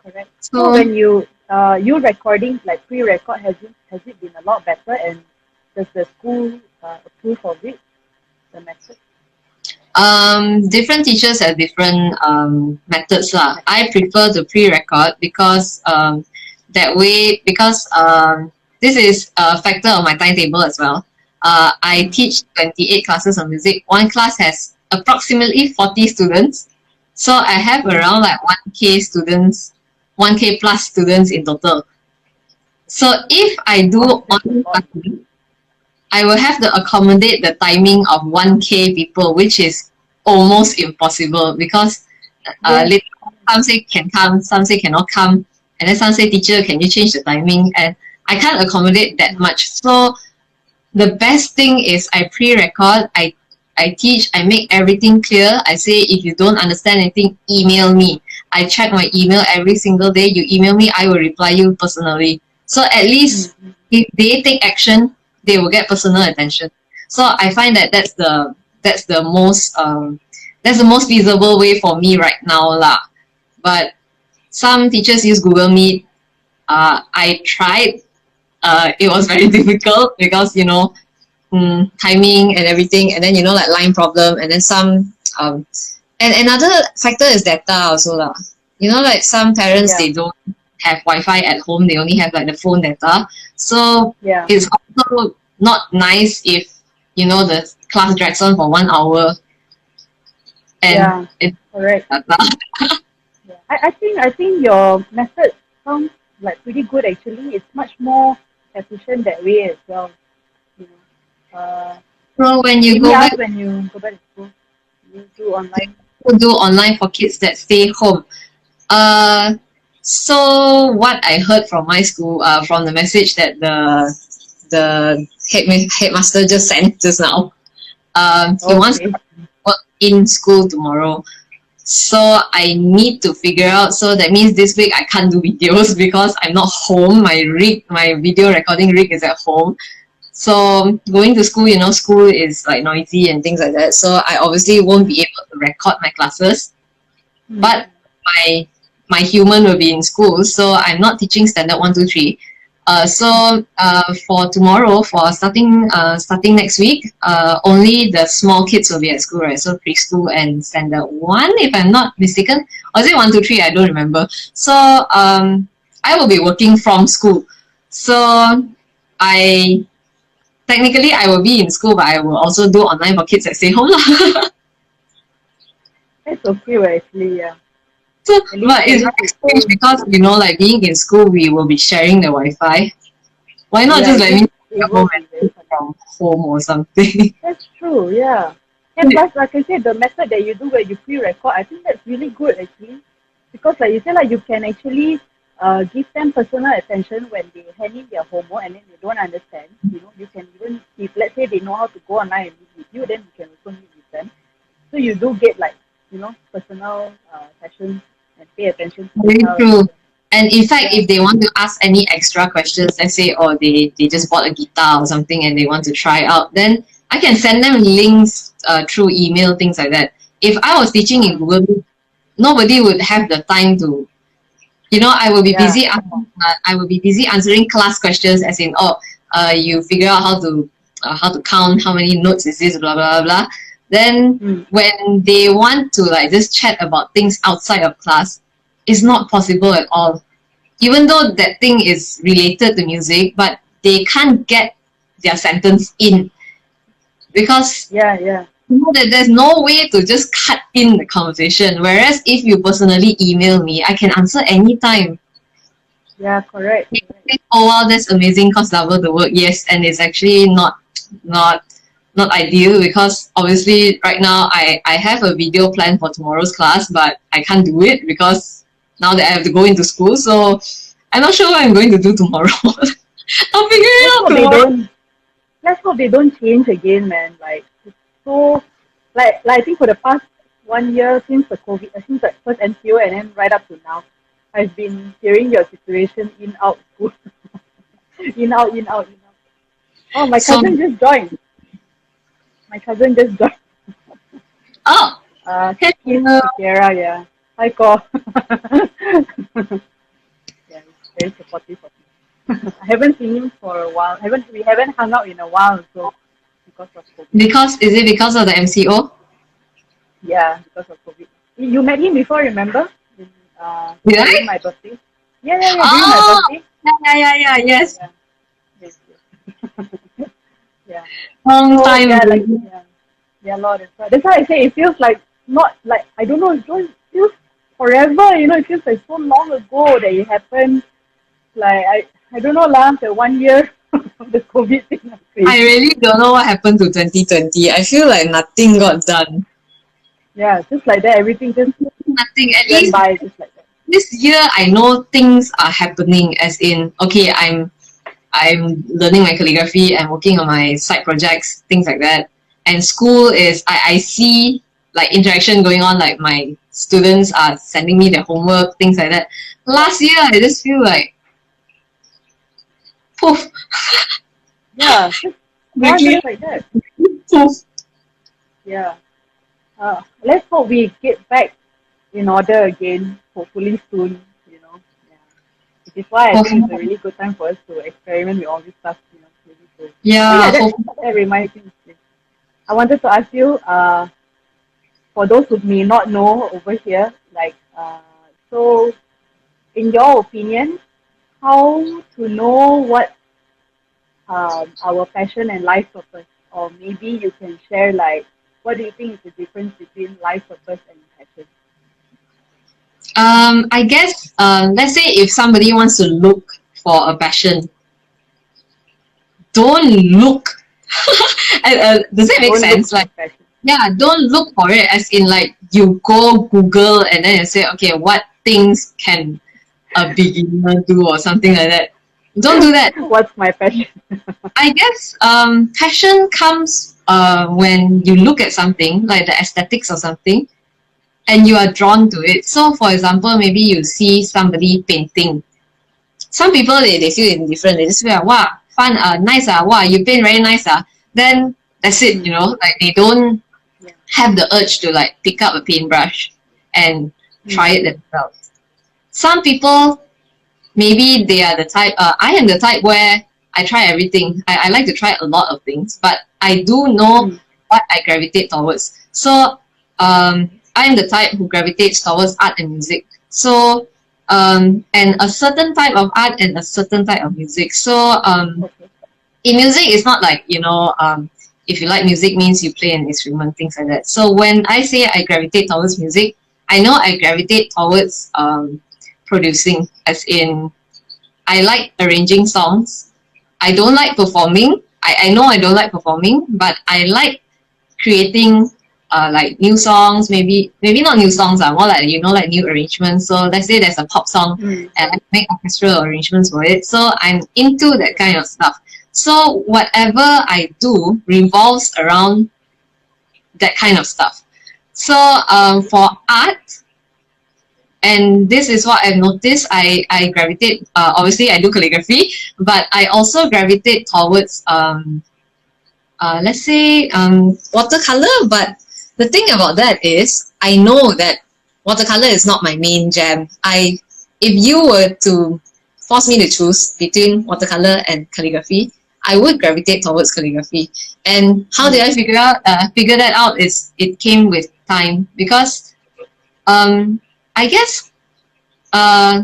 Correct. So So when you recording like pre-record, has it been a lot better, and does the school approve of it, the method? different teachers have different methods lah. I prefer the pre-record because that way because this is a factor of my timetable as well. I Mm. teach 28 classes of music. One class has approximately 40 students, so I have Mm. around like 1K students, 1K plus students in total. So if I do Oh, that's a online lot. classes, I will have to accommodate the timing of 1K people, which is almost impossible because Yes. later some say can come, some say cannot come, and then some say teacher, can you change the timing? And I can't accommodate that Mm. much. So the best thing is I pre-record, I teach, I make everything clear. I say if you don't understand anything, email me. I check my email every single day. You email me, I will reply you personally. So at Mm. least Mm. if they take action, they will get personal attention. So I find that that's the most feasible way for me right now lah. But some teachers use Google Meet. I tried. It was very difficult because timing and everything, and then like line problem, and then some and another factor is data also lah. Like some parents, Yeah. they don't have Wi-Fi at home, they only have like the phone data, so Yeah. it's also not nice if the class drags on for 1 hour and Yeah. it's Correct. data. Yeah. I think your method sounds like pretty good actually. It's much more efficient that way as well. You know. So when you Maybe go ask back when you go back to school, you do online. to do online for kids that stay home, uh so what I heard from my school, from the message that the headmaster just sent just now. He wants to Okay. work in school tomorrow. So I need to figure out. So that means this week I can't do videos because I'm not home. My video recording rig is at home. So going to school, school is like noisy and things like that. So I obviously won't be able to record my classes. Mm. But my human will be in school, so I'm not teaching standard 1 2 3. For tomorrow, for starting next week, only the small kids will be at school, right? So preschool and standard 1, if I'm not mistaken, or is it 1 2 3? I don't remember. So I will be working from school. So I technically I will be in school, but I will also do online for kids that stay home lah. That's okay, well, actually, yeah. So, At least but at it's least very it's strange still because like being in school, we will be sharing the Wi-Fi. Why not just let me stay at it will home be and very cook fun. from home or something? That's true, yeah. And plus, like I said, the method that you do where you pre-record, I think that's really good actually. Because like you said, like you can actually give them personal attention when they hand in their homework and then they don't understand. You know, you can even, if let's say they know how to go online and meet with you, then you can also meet with them. So you do get like, personal sessions and pay attention to the Very child. true. And in fact, Yeah, if they want to ask any extra questions, let's say, or they just bought a guitar or something and they want to try out, then I can send them links through email, things like that. If I was teaching in uh, Google Meet, nobody would have the time to, I will be yeah, busy. I will be busy answering class questions, as in, you figure out how to count, how many notes is this, blah blah blah. Then mm, when they want to like just chat about things outside of class, it's not possible at all. Even though that thing is related to music, but they can't get their sentence in because yeah, yeah, that there's no way to just cut in the conversation. Whereas if you personally email me, I can answer anytime. yeah, correct, correct. Oh wow, that's amazing, cost double the work. Yes, and it's actually not not ideal because obviously right now I have a video plan for tomorrow's class, but I can't do it because now that I have to go into school. So I'm not sure what I'm going to do tomorrow. I'll figure Let's it out hope they tomorrow. don't. Let's hope they don't change again, man. Like it's so, like I think for the past 1 year since the COVID, since the first MCO and then right up to now, I've been hearing your situation in out school, in out in out in out. Oh, my So cousin just joined. My cousin just joined. oh, Keith hello. Sierra, yeah. Hi, Ko. Yeah, he's very supportive of me. I haven't seen him for a while. We haven't hung out in a while, so because of COVID. Because is it because of the MCO? Yeah, because of COVID. You met him before, remember? In, Did during I? my birthday. Yeah, yeah, yeah. During my Oh, birthday. yeah. Yeah, Yes, yeah. Yes, yes. Yeah. long So time yeah, ago. like yeah, yeah, Lord. That's why I say it feels like not like I don't know. It feels forever. You know, it feels like so long ago that it happened. Like I don't know lah. The 1 year of the COVID thing was I crazy. really don't know what happened to 2020. I feel like nothing got done. Yeah, just like that. Everything Nothing. just At went least by just like that. this year, I know things are happening. As in, okay, I'm learning my calligraphy. I'm working on my side projects, things like that. And school is I see like interaction going on. Like my students are sending me their homework, things like that. Last year, I just feel like poof, Yeah, just gone quickly just like that. poof. Yeah. Let's hope we get back in order again, hopefully soon, you know. Yeah. Which is why I think it's a Hopefully, really good time for us to experiment with all this stuff, maybe so. Oh yeah, yeah, that, hopefully. that reminds me. I wanted to ask you, for those who may not know over here, like, so in your opinion, how to know what our passion and life purpose, or maybe you can share like, what do you think is the difference between life purpose and passion? I guess let's say if somebody wants to look for a passion, don't look. Does it make Don't look sense? for Like, passion. yeah, don't look for it as in like you go Google and then you say, okay, what things can a beginner do or something like that. Don't do that. What's my passion? I guess passion comes when you look at something like the aesthetics or something and you are drawn to it. So for example, maybe you see somebody painting. Some people they feel indifferent. They just feel like, wow, fun, nice, wow, you paint very nice, then that's it, Mm, like they don't yeah. have the urge to like pick up a paintbrush and try Mm, it themselves. Some people, maybe they are the type, I am the type where I try everything. I like to try a lot of things, but I do know mm, what I gravitate towards. So I'm the type who gravitates towards art and music. So and a certain type of art and a certain type of music. So okay. in music, it's not like if you like music means you play an instrument, things like that. So when I say I gravitate towards music, I know I gravitate towards producing, as in I like arranging songs. I don't like performing. I know I don't like performing, but I like creating like new songs, maybe not new songs, more like like new arrangements. So let's say there's a pop song and I make orchestral arrangements for it. So I'm into that kind of stuff. So whatever I do revolves around that kind of stuff. So for art, and this is what I've noticed, I gravitate, obviously I do calligraphy, but I also gravitate towards let's say watercolor. But the thing about that is I know that watercolor is not my main jam. If you were to force me to choose between watercolor and calligraphy, I would gravitate towards calligraphy. And how did I figure that out is it came with time, because I guess uh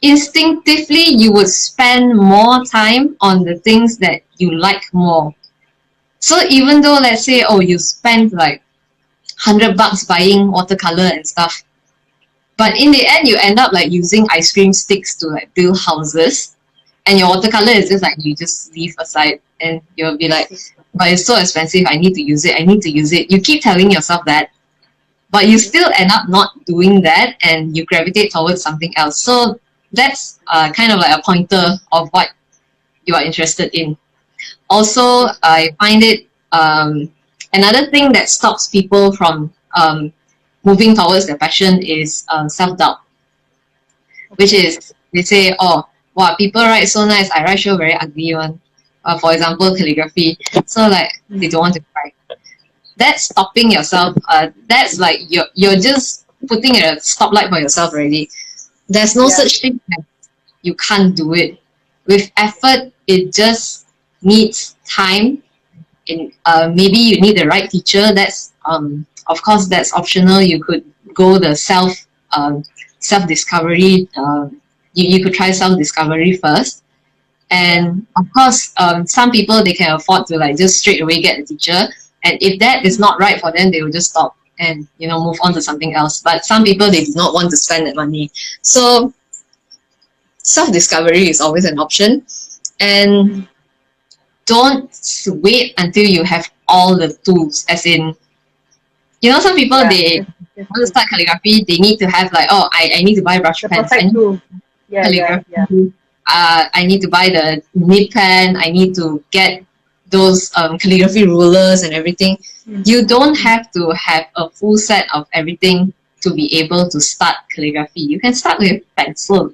instinctively you would spend more time on the things that you like more. So even though, let's say, oh, you spend like $100 buying watercolor and stuff, but in the end you end up like using ice cream sticks to like build houses, and your watercolor is just like you just leave aside, and you'll be like, but it's so expensive, I need to use it, I need to use it. You keep telling yourself that, but you still end up not doing that, and you gravitate towards something else. So that's kind of like a pointer of what you are interested in. Also, I find it another thing that stops people from moving towards their passion is self-doubt, which is they say, oh, wow, people write so nice, I write so very ugly one. For example, calligraphy. So like they don't want to try. That's stopping yourself. That's like you're just putting a stoplight for yourself already. There's no such thing as you can't do it. With effort, it just needs time. In maybe you need the right teacher. That's of course that's optional. You could go the self discovery. You could try self discovery first. And of course, some people, they can afford to like just straight away get a teacher. And if that is not right for them, they will just stop and move on to something else. But some people, they do not want to spend that money. So self-discovery is always an option. And don't wait until you have all the tools. As in, some people, they want to start calligraphy, they need to have like, oh, I need to buy brush pens. I need to buy the nib pen, I need to get those calligraphy rulers and everything. You don't have to have a full set of everything to be able to start calligraphy. You can start with pencil.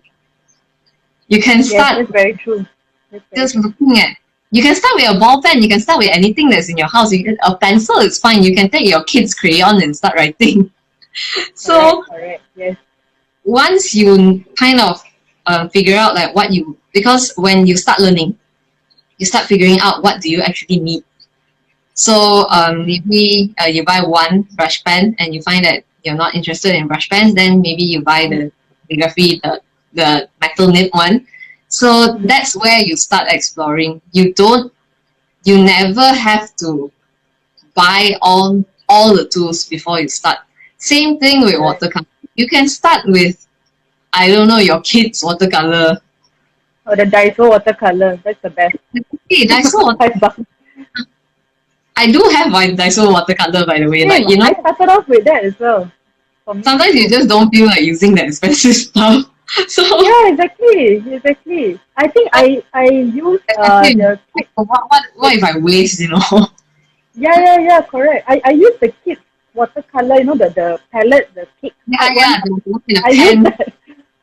You can start. That's very true. Just looking at. You can start with a ball pen. You can start with anything that's in your house. A pencil is fine. You can take your kid's crayon and start writing. So correct. Yes. Once you kind of figure out like because when you start learning, you start figuring out what do you actually need. So maybe you buy one brush pen and you find that you're not interested in brush pens, then maybe you buy the calligraphy, the metal nib one. So that's where you start exploring. You never have to buy all the tools before you start. Same thing with watercolor. You can start with, I don't know, your kid's watercolor. Or the Daiso watercolor. That's the best. Hey, Daiso watercolor. I do have my Daiso watercolor, by the way. I started off with that as well. Sometimes you just don't feel like using the expensive stuff. So yeah, exactly. I think I use the kit. What if I waste, Yeah, correct. I use the kit watercolor, the palette, the kit. I use that.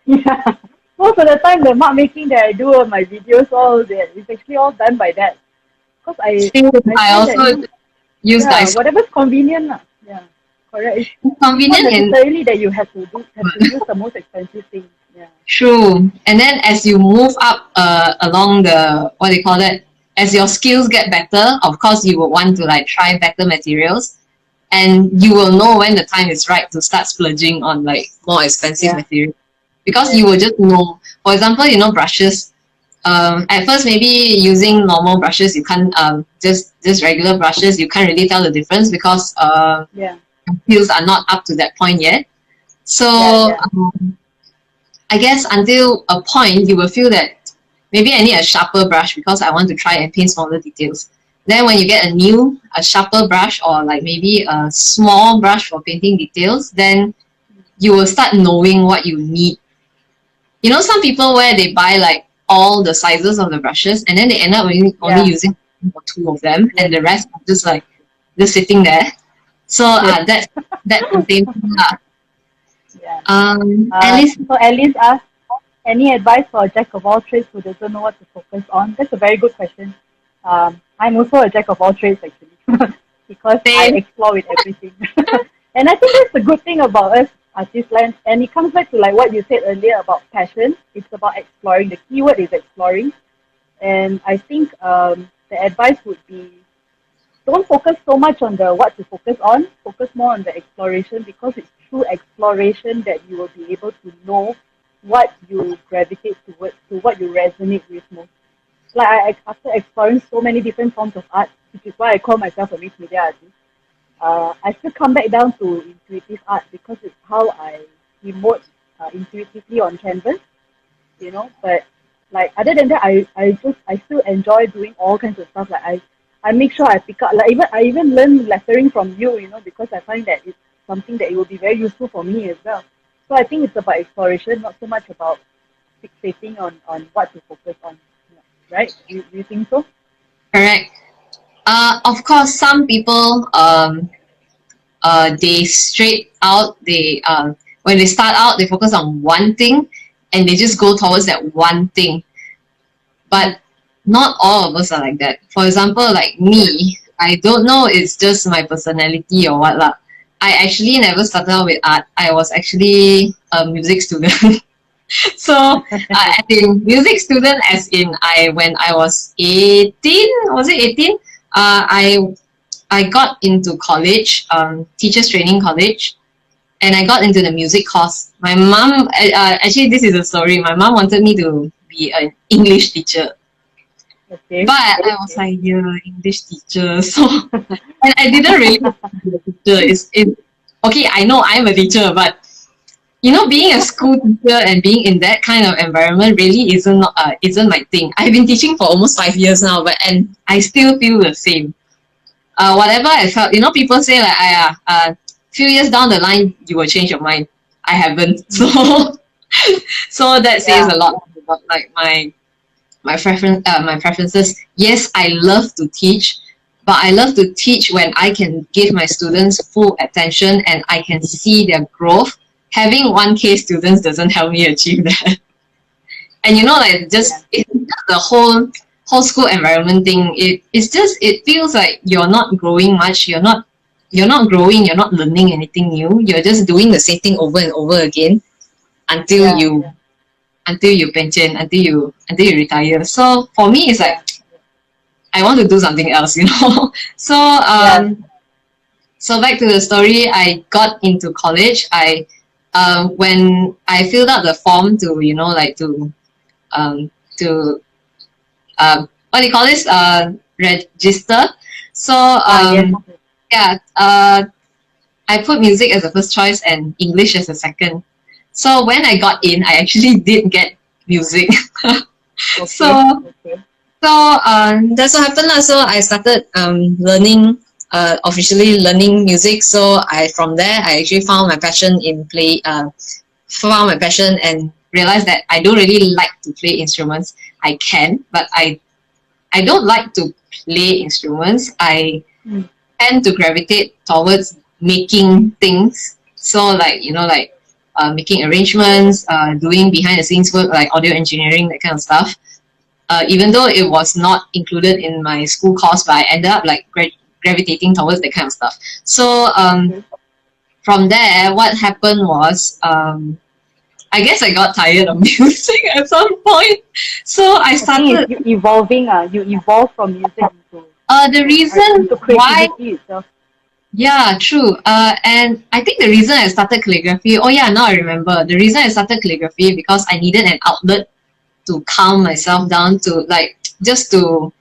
Yeah. Most of the time, the mark making that I do on my videos, it's actually all done by that. Because I also use Daiso. Whatever's convenient. Yeah, correct. It's convenient, not necessarily that you have to use the most expensive thing. Yeah. True. And then as you move up along the, what do you call that? As your skills get better, of course you will want to like try better materials, and you will know when the time is right to start splurging on like more expensive materials, because you will just know. For example, brushes. At first, maybe using normal brushes, you can't just regular brushes, you can't really tell the difference because skills are not up to that point yet. So I guess until a point you will feel that maybe I need a sharper brush because I want to try and paint smaller details. Then when you get a sharper brush, or like maybe a small brush for painting details, then you will start knowing what you need. You know, some people where they buy like all the sizes of the brushes and then they end up only using one or two of them, and the rest are just like just sitting there. So that's the same thing. Alice asked, any advice for a jack of all trades who doesn't know what to focus on? That's a very good question. I'm also a jack of all trades actually, because I explore with everything. And I think that's the good thing about us artists, and it comes back to like what you said earlier about passion. It's about exploring. The keyword is exploring. And I think the advice would be, don't focus so much on the what to focus on, focus more on the exploration, because it's through exploration that you will be able to know what you gravitate towards, to what you resonate with most. Like after exploring so many different forms of art, which is why I call myself a mixed media artist, I still come back down to intuitive art because it's how I emote intuitively on canvas, you know. But like other than that, I still enjoy doing all kinds of stuff. Like I make sure I pick up, like I even learn lettering from you, you know, because I find that it's something that it will be very useful for me as well. So I think it's about exploration, not so much about fixating on what to focus on. Right? Do you think so? Correct. Of course, some people they straight out when they start out they focus on one thing and they just go towards that one thing. But not all of us are like that. For example, like me, I don't know, it's just my personality or what lah. I actually never started out with art. I was actually a music student. So as in music student, as in when I was 18, was it 18? I got into college, teachers training college, and I got into the music course. My mom, actually this is a story. My mom wanted me to be an English teacher. Okay. But I was like, yeah, English teacher. So and I didn't really want to be a teacher. Okay, I know I'm a teacher, but you know, being a school teacher and being in that kind of environment really isn't my thing. I've been teaching for almost 5 years now, and I still feel the same. Whatever I felt, you know, people say like, few years down the line you will change your mind. I haven't, so that says a lot about like my preferences. Yes, I love to teach, but I love to teach when I can give my students full attention and I can see their growth. Having 1K students doesn't help me achieve that. And you know, like just the whole school environment thing, it feels like you're not growing much, you're not growing, you're not learning anything new, you're just doing the same thing over and over again until you pension, until you retire. So for me it's like I want to do something else, you know. So so back to the story, I got into college. When I filled out the form to, you know, like to what do you call this, register. So I put music as the first choice and English as the second. So when I got in, I actually did get music. So that's what happened. So I started learning, officially learning music. So from there I actually found my passion and realized that I don't really like to play instruments. I can, but I don't like to play instruments. I tend to gravitate towards making things. So like, you know, like making arrangements, doing behind the scenes work like audio engineering, that kind of stuff. Even though it was not included in my school course, but I ended up like gravitating towards that kind of stuff. So from there, what happened was, I guess I got tired of music at some point. So I started evolving. You evolved from music into the reason why. Itself. Yeah, true. And I think the reason I started calligraphy. Oh yeah, now I remember. The reason I started calligraphy because I needed an outlet to calm myself down, to like just to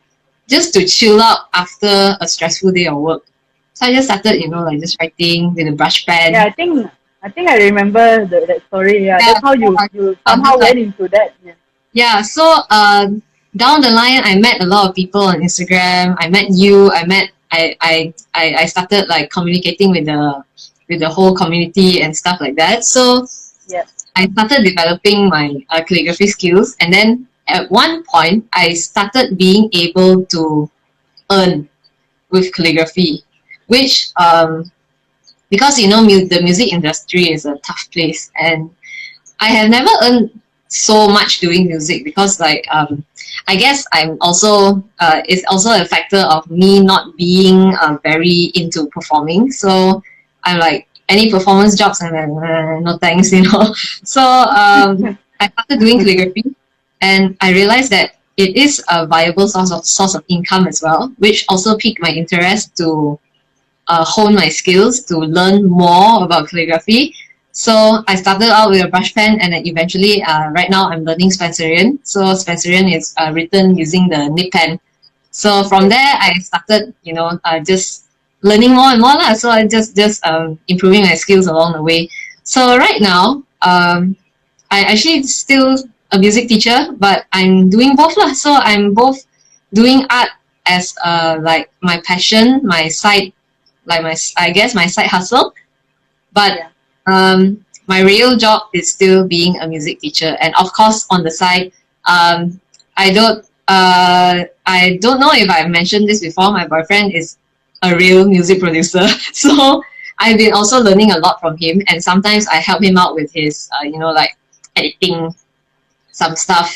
chill out after a stressful day of work. So I just started, you know, like just writing with a brush pen. Yeah, I think I remember that story. Yeah, that's how you somehow went into that. Yeah. Yeah, so down the line, I met a lot of people on Instagram. I met you. I started like communicating with the whole community and stuff like that. So Yeah. I started developing my calligraphy skills, and then at one point, I started being able to earn with calligraphy, which because you know the music industry is a tough place, and I have never earned so much doing music because like I guess I'm also it's also a factor of me not being very into performing. So I'm like any performance jobs I'm like no thanks, you know. So I started doing calligraphy, and I realized that it is a viable source of income as well, which also piqued my interest to hone my skills to learn more about calligraphy. So I started out with a brush pen, and then eventually, right now I'm learning Spencerian. So Spencerian is written using the nib pen. So from Yes. there, I started, you know, just learning more and more lah. So I just improving my skills along the way. So right now, I actually still a music teacher, but I'm doing both lah. So I'm both doing art as like my passion, my side, like my I guess my side hustle. But Yeah. my real job is still being a music teacher, and of course on the side, I don't know if I've mentioned this before. My boyfriend is a real music producer, so I've been also learning a lot from him, and sometimes I help him out with his you know like editing some stuff.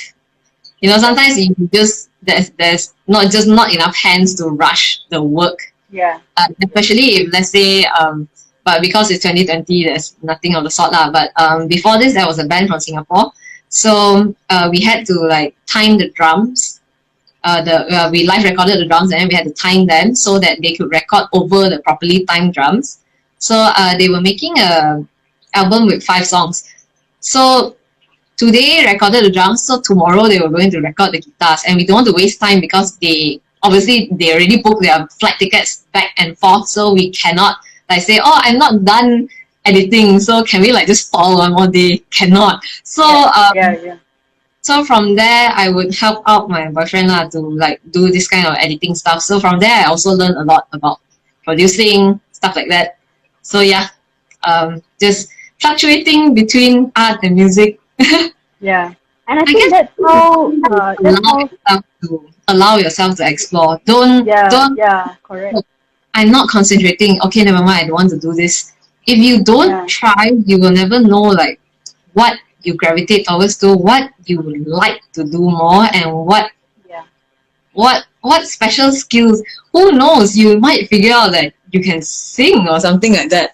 You know, Yeah. sometimes you just there's not enough hands to rush the work, Yeah. Yes. especially if let's say but because it's 2020 there's nothing of the sort lah. But before this there was a band from Singapore, so we had to like time the drums. We live recorded the drums, and then we had to time them so that they could record over the properly timed drums. So they were making a album with 5 songs. So today recorded the drums, so tomorrow they were going to record the guitars, and we don't want to waste time because they already booked their flight tickets back and forth, so we cannot like say, oh, I'm not done editing, so can we like just stall 1 more day? Cannot. So Yeah. Yeah. Yeah. so from there I would help out my boyfriend lah to like do this kind of editing stuff. So from there I also learned a lot about producing stuff like that. So yeah, just fluctuating between art and music. Yeah. And I I think guess that's how that's allow how yourself to allow yourself to explore. Don't yeah, don't. yeah, correct. I'm not concentrating. Okay, never mind. I don't want to do this. If you don't Yeah. try, you will never know like what you gravitate towards to, what you like to do more, and Yeah. what special skills. Who knows? You might figure out that you can sing or something like that.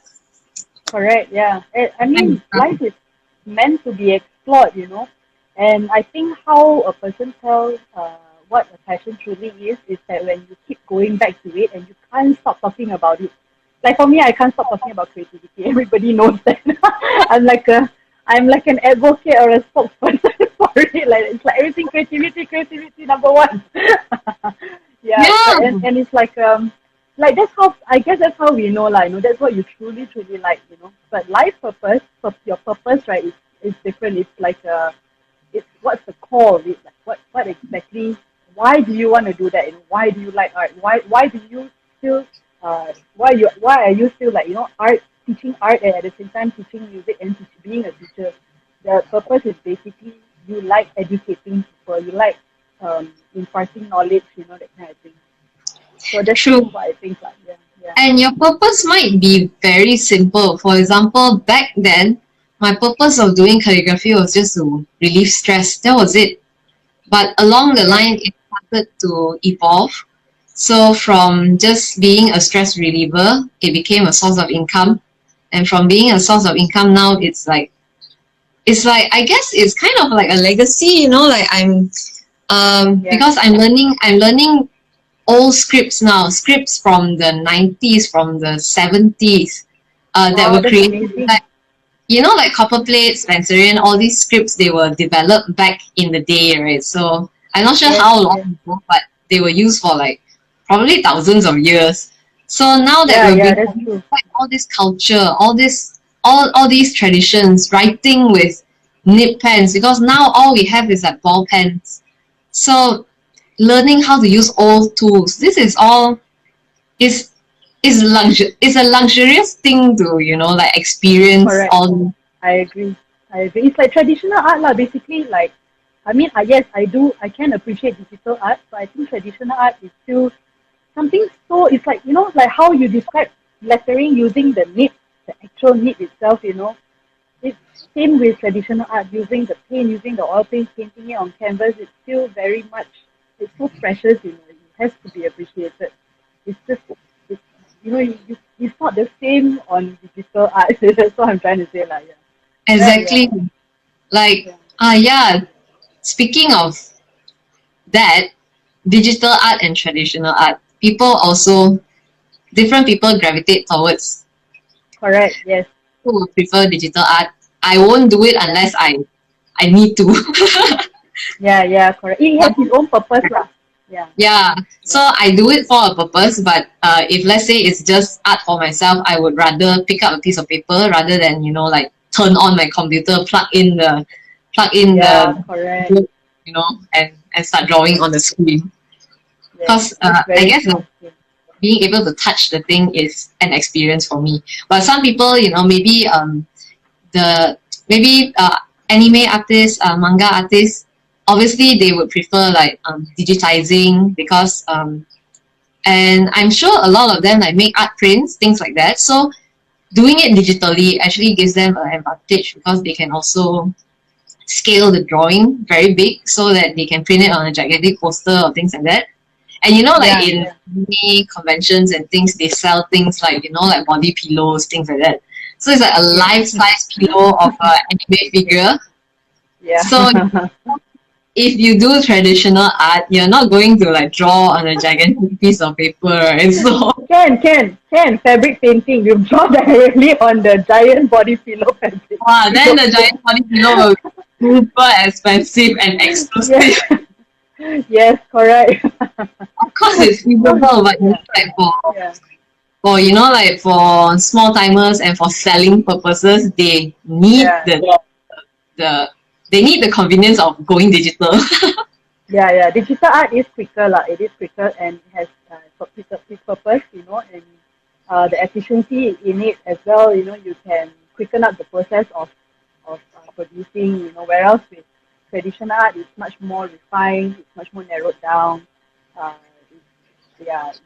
Correct, yeah. I mean, And, life is meant to be explored, you know. And I think how a person tells what a passion truly is that when you keep going back to it and you can't stop talking about it. Like for me, I can't stop talking about creativity. Everybody knows that. I'm like a, I'm like an advocate or a spokesperson for it. Like it's like everything creativity, creativity number one. Yeah, yeah, but and it's like that's how I guess that's how we know like you know that's what you truly truly like you know. But life purpose, your purpose right is different. It's like it's what's the core of it? Like what exactly? Why do you want to do that? And why do you like art? Why do you still why are you still like you know art teaching art and at the same time teaching music and being a teacher? The purpose is basically you like educating people. You like imparting knowledge. You know that kind of thing. So that's true. what I think like yeah, yeah, And your purpose might be very simple. For example, back then, my purpose of doing calligraphy was just to relieve stress. That was it. But along the yeah, line, it started to evolve. So from just being a stress reliever, it became a source of income. And from being a source of income now, it's like I guess it's kind of like a legacy, you know, like yeah. because I'm learning old scripts now, scripts from the 90s, from the 70s, that Wow, were that's created. amazing. Like, you know, like Copperplate, Spencerian, all these scripts, they were developed back in the day, right? So I'm not sure Yes, how long yes. ago, but they were used for like probably thousands of years. So now that Yeah, we're yeah, bringing that's true. back all this culture, all these traditions, writing with nib pens, because now all we have is like ball pens. So learning how to use old tools, this is all is is a luxurious thing to, you know, like experience Correct. all. I agree. I agree. It's like traditional art lah. Basically, like I mean, yes, I do. I can appreciate digital art, but I think traditional art is still something. So it's like like how you describe lettering using the nib, the actual nib itself. It's same with traditional art, using the paint, using the oil paint, painting it on canvas. It's still very much. It's so precious. It has to be appreciated. It's just it's, it's not the same on digital art. That's what I'm trying to say, like, yeah. Right, yeah, Exactly. Like, yeah, yeah, speaking of that, digital art and traditional art, people also, different people gravitate towards. correct, yes, Who will prefer digital art? I won't do it yeah, unless I need to. yeah, yeah, correct. It has its own purpose, lah. Yeah, Yeah, so yeah, I do it for a purpose, but if let's say it's just art for myself, I would rather pick up a piece of paper rather than, you know, like turn on my computer, plug in yeah, the correct. book, you know, and start drawing on the screen. Yes, Because that's I very guess true. Yeah, being able to touch the thing is an experience for me. But some people, you know, maybe the maybe anime artists, manga artists, obviously they would prefer like digitizing because and I'm sure a lot of them like make art prints, things like that. So doing it digitally actually gives them an advantage because they can also scale the drawing very big so that they can print it on a gigantic poster or things like that. And you know, like yeah, in yeah, many conventions and things, they sell things like, you know, like body pillows, things like that. So it's like a yes, life-size pillow of an anime figure. yeah. So if you do traditional art, you're not going to like draw on a gigantic piece of paper, right? So Can. Fabric painting. You draw directly on the giant body pillow fabric. then the giant body pillow will be super expensive and exclusive. Yes, yes, correct. Of course, it's feasible, but you know, Yeah, like yeah, for you know, like for small timers and for selling purposes, they need yeah. the they need the convenience of going digital. Yeah, yeah. Digital art is quicker, lah. It is quicker and has its purpose, and the efficiency in it as well. You can quicken up the process of producing. Whereas with traditional art, it's much more refined, it's much more narrowed down. Uh, yeah, it's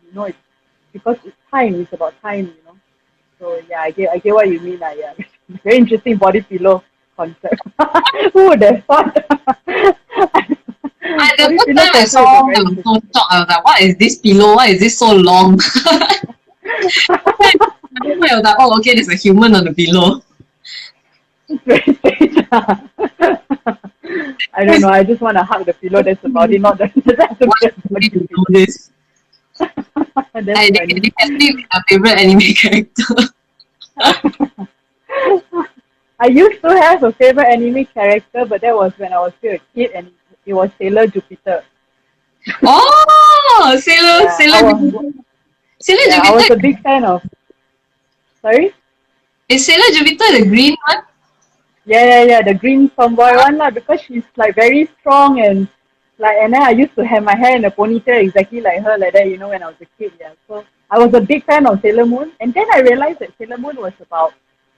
because it's time. It's about time. So yeah, I get what you mean. Yeah, very interesting body pillow concept. Who would have thought? The Body first pillow time I concept is saw, a I very was so interesting. shocked. I was like, "What is this pillow? Why is this so long?" I was like, "Oh, okay, there's a human on the pillow." It's very strange. I don't know. I just want to hug the pillow. That's about it. Not that that's a Why bit do we body need to know pillow. this? That's They funny. can be my favorite anime character. I used to have a favorite anime character, but that was when I was still a kid, and it was Sailor Jupiter. Oh, Yeah, Sailor I was a Jupiter. big fan of. Sorry. Is Sailor Jupiter the green one? Yeah, yeah, yeah, the green tomboy one lah, because she's like very strong and then I used to have my hair in a ponytail exactly like her, like that, when I was a kid, yeah. So I was a big fan of Sailor Moon, and then I realized that Sailor Moon was about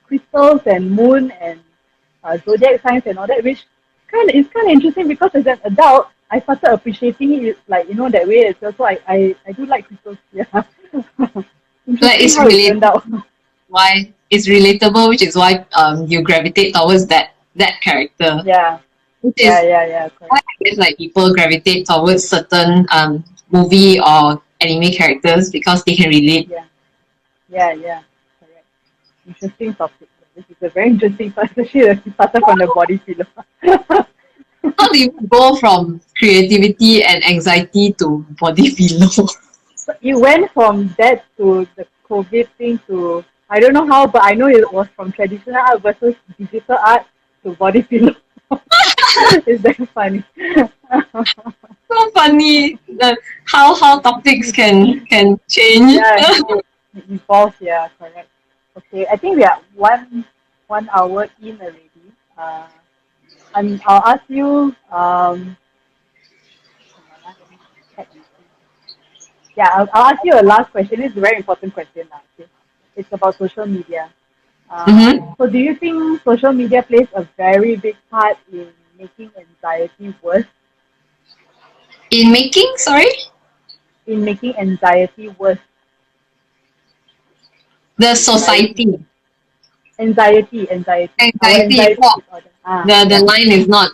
crystals and moon and zodiac signs and all that, which kind of interesting because as an adult I started appreciating it like that way as well. So I do like crystals, yeah. Like Interesting it's how it turned relatable. out. Why it's relatable, which is why you gravitate towards that character. Yeah, Which yeah, is yeah, yeah, why correct. I guess like people gravitate towards certain movie or anime characters because they can relate. Yeah, yeah, yeah, correct. Interesting topic. This is a very interesting topic, especially that we started from the body pillow. How do you go from creativity and anxiety to body pillow? So it went from that to the COVID thing to I don't know how, but I know it was from traditional art versus digital art to body pillow. It's very funny. So funny that how topics can change. Yeah, it evolves. Yeah, correct. Okay, I think we are one hour in already. I'll ask you. Let me check and see. Yeah, I'll ask you a last question. It's a very important question now. Okay? It's about social media. Mm-hmm. So, do you think social media plays a very big part in making anxiety worse? In making, sorry, In making anxiety worse, the anxiety, society. anxiety. Our Anxiety. anxiety Oh, disorder. Ah, the yeah. line is not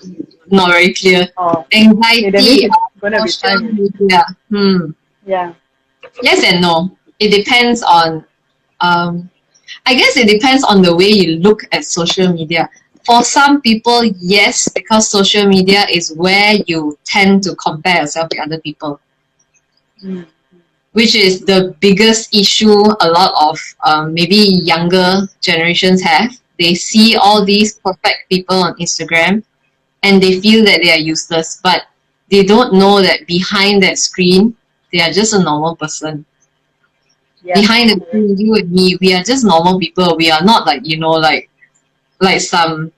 very clear. Oh, okay. That means Anxiety it's on gonna be social fine. media. Yeah. Yes and no. It depends on um I guess it depends on the way you look at social media. For some people, yes, because social media is where you tend to compare yourself with other people, Mm. which is the biggest issue a lot of maybe younger generations have. They see all these perfect people on Instagram and they feel that they are useless, but they don't know that behind that screen, they are just a normal person. Yeah. Behind the Correct. screen, you and me, we are just normal people. We are not like, like some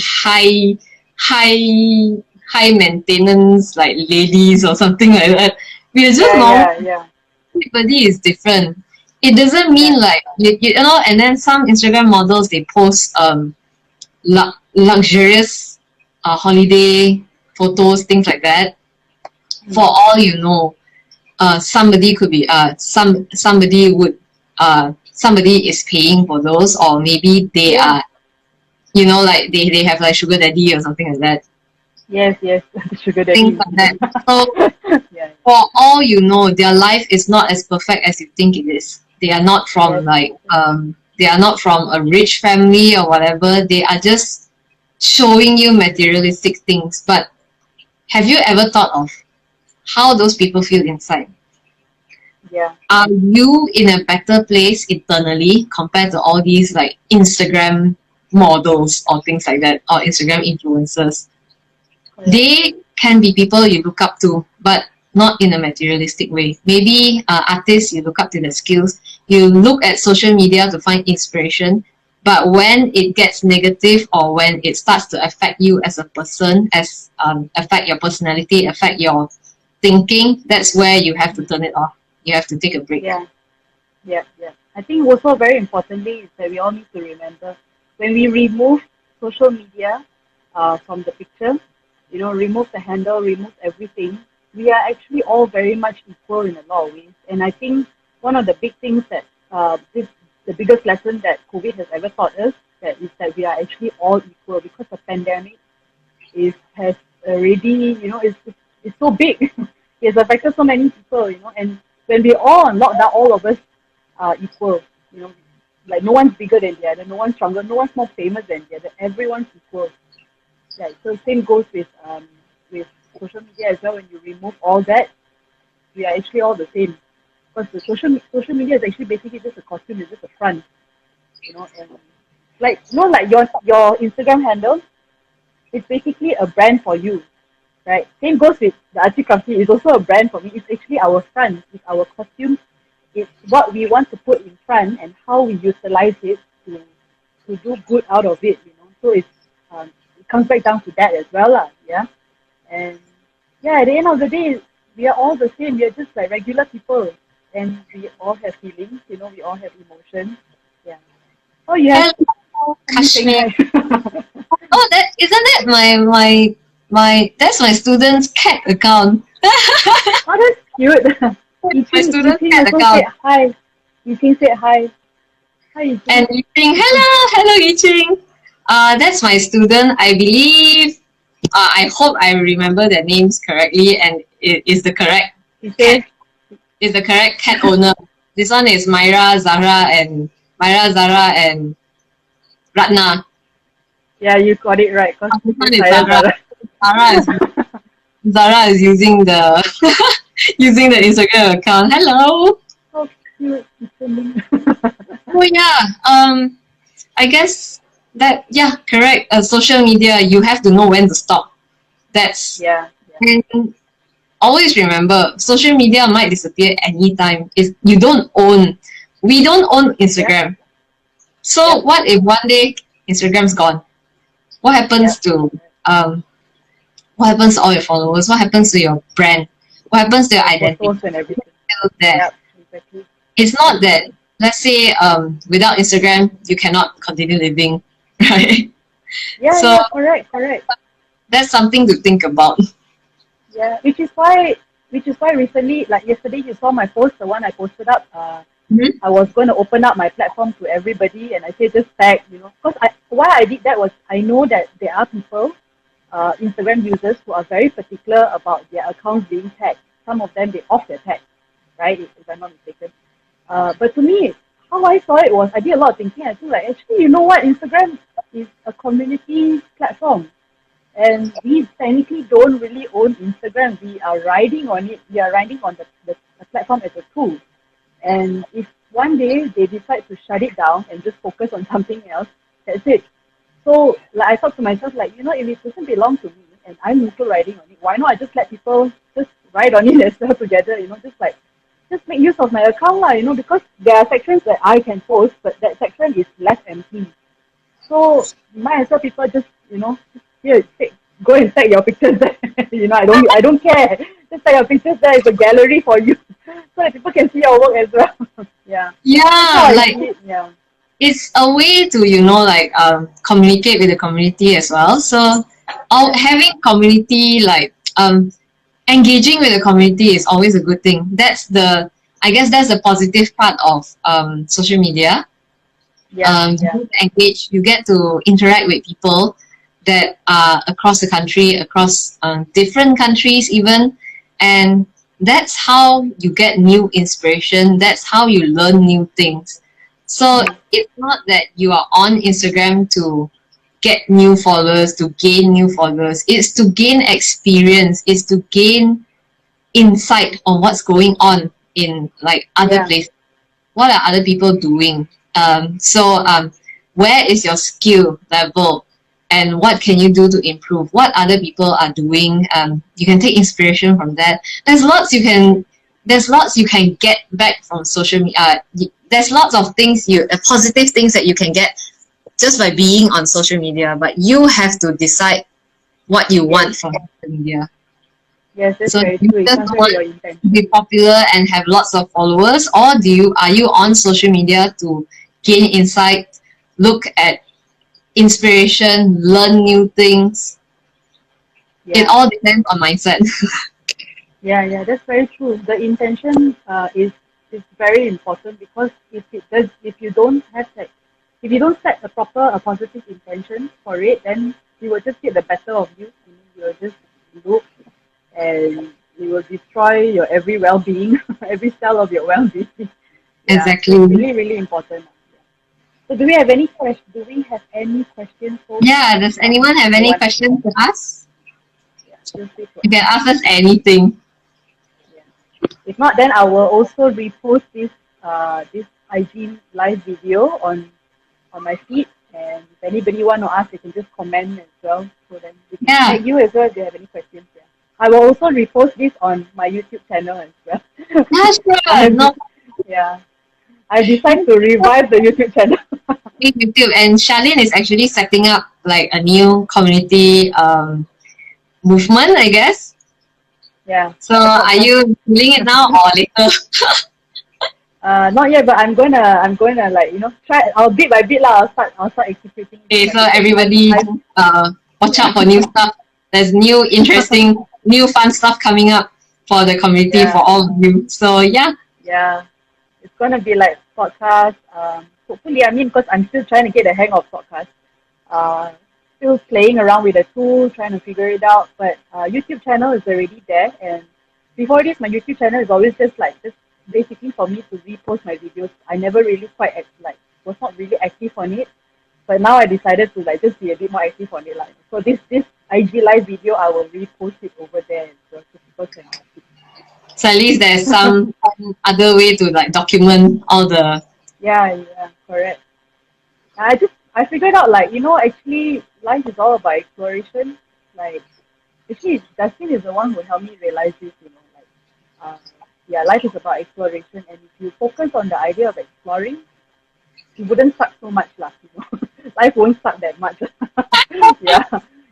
high high maintenance like ladies or something like that. We are just Yeah. normal. Yeah. Yeah. Everybody is different. It doesn't mean Yeah. like you know. And then some Instagram models they post luxurious holiday photos, things like that. For Mm. all you know, somebody could be somebody would somebody is paying for those, or maybe they Yeah. are like they have like sugar daddy or something like that, Yes. Yes. The sugar things daddy. like that. So Yeah. for all you know, their life is not as perfect as you think it is. They are not from Yes. like they are not from a rich family or whatever. They are just showing you materialistic things. But have you ever thought of how those people feel inside? Yeah. Are you in a better place internally compared to all these like Instagram models or things like that, or Instagram influencers? Correct. They can be people you look up to, but not in a materialistic way. Maybe artists, you look up to their skills. You look at social media to find inspiration. But when it gets negative, or when it starts to affect you as a person, as affect your personality, affect your thinking, that's where you have to turn it off. You have to take a break. Yeah. Yeah. Yeah. I think also very importantly is that we all need to remember when we remove social media from the picture, remove the handle, remove everything, we are actually all very much equal in a lot of ways. And I think one of the big things that the biggest lesson that COVID has ever taught us that is that we are actually all equal because the pandemic has already, it's so big. It has affected so many people, and when we all on lockdown, all of us are equal, you know, like no one's bigger than the other, no one's stronger, no one's more famous than the other, everyone's equal. Right. So same goes with social media as well. When you remove all that, we are actually all the same. Because the social media is actually basically just a costume, it's just a front, and like like your Instagram handle, it's basically a brand for you, right? Same goes with the Archie Crafty. It's also a brand for me. It's actually our front. It's our costume. It's what we want to put in front and how we utilize it to do good out of it. So it comes back down to that as well, lah. Yeah, and yeah, at the end of the day, we are all the same. We are just like regular people, and we all have feelings. We all have emotions. Yeah. Oh, you have Hello, somebody saying Kashmir. hi. Oh, that isn't that my that's my student's cat account. Oh, that's cute. My Yiqing, student's Yiqing cat also said account. hi. Yiqing said hi. Hi, Yiqing. And Yiching, Yiqing. hello, Yiching. That's my student. I believe. I hope I remember their names correctly, and it is the correct She cat. says, Is the correct cat owner. This one is Myra, Zara, and Ratna. yeah, you got it right. Because This this one is Saya Zara. Zara. Zara is Zara is using the using the Instagram account. Hello. So cute. Listening. Oh yeah. I guess that yeah, correct. Social media, you have to know when to stop. That's Yeah, yeah, and always remember, social media might disappear anytime. If you don't own, we don't own yeah, Instagram. So yeah, what if one day Instagram's gone? What Yeah. happens to what happens to all your followers? What happens to your brand? What happens to your Your identity? photos and everything. Still there. Yeah, exactly. It's not that, Exactly. let's say without Instagram you cannot continue living, right? Yeah, So yeah, correct, correct. that's something to think about. Yeah, which is why recently, like yesterday, you saw my post, the one I posted up. Mhm. I was going to open up my platform to everybody, and I said just tag, because why I did that was I know that there are people, Instagram users, who are very particular about their accounts being tagged. Some of them they off their tag, right? If I'm not mistaken. But to me, how I saw it was I did a lot of thinking. I feel like actually, you know what, Instagram is a community platform. And we technically don't really own Instagram. We are riding on it. We are riding on the platform as a tool. And if one day they decide to shut it down and just focus on something else, that's it. So like I thought to myself, like, if it doesn't belong to me and I'm also riding on it, why not I just let people just ride on it as well together, just make use of my account lah, because there are sections that I can post, but that section is left empty. So might as well people just, here, go and tag your pictures there. I don't care. Just tag your pictures there. It's a gallery for you, so that people can see your work as well. Yeah, that's how Yeah, I like see it. Yeah, it's a way to like communicate with the community as well. So yeah, having community, like engaging with the community is always a good thing. I guess that's the positive part of social media. yeah, You yeah, get to engage, you get to interact with people that are across the country, across different countries even, and that's how you get new inspiration. That's how you learn new things. So mm, it's not that you are on Instagram to get new followers, to gain new followers. It's to gain experience. It's to gain insight on what's going on in like other yeah, places. What are other people doing? So where is your skill level, and what can you do to improve? What other people are doing? You can take inspiration from that. There's lots you can get back from social media. There's lots of things positive things that you can get just by being on social media, but you have to decide what you yes, want from social media. yes. That's So do very you true. It just comes with want your to be intention. popular and have lots of followers, or are you on social media to gain insight, look at inspiration, learn new things? It Yeah, all depends on mindset. yeah, yeah. That's very true. The intention is very important, because if you don't have that, if you don't set a positive intention for it, then you will just get the better of you. You will just look, and you will destroy your every well-being, every cell of your well-being. Yeah, so it's Exactly. really, really important. Yeah. So do we have any questions so Yeah. far? Does anyone have any Anyone? questions to ask? Yeah, feel free to You can ask. ask us anything. Yeah. If not, then I will also repost this IG live video on my feed. And if anybody want to ask, they can just comment as well. So then we can Yeah. tag you as well if they have any questions. Yeah. I will also repost this on my YouTube channel as well. Yeah, I sure. have No. this, yeah. I decided to revive the YouTube channel. YouTube, and Shia Lynn is actually setting up like a new community movement, I guess. Yeah, So the are podcast. you doing it now or later? Not yet, but I'm gonna like try. I'll bit by bit lah. I'll start executing bit Okay, by so bit. But everybody I watch out for new yeah. stuff. There's new interesting, new fun stuff coming up for the community for Yeah, all of you. So yeah, yeah. It's gonna be like podcast. Hopefully, I mean, because I'm still trying to get the hang of podcast. Uh, Still playing around with the tool, trying to figure it out. But YouTube channel is already there, and before this, my YouTube channel is always just basically for me to repost my videos. I never really was not really active on it. But now I decided to like just be a bit more active on it. Like, so this IG live video, I will repost it over there, so people can watch it. so at least there's some other way to like document all the. Yeah, yeah, correct. I figured out like actually life is all about exploration. Like actually Justin is the one who helped me realize this. Like yeah, life is about exploration, and if you focus on the idea of exploring, you wouldn't suck so much lah. life won't suck that much. Yeah.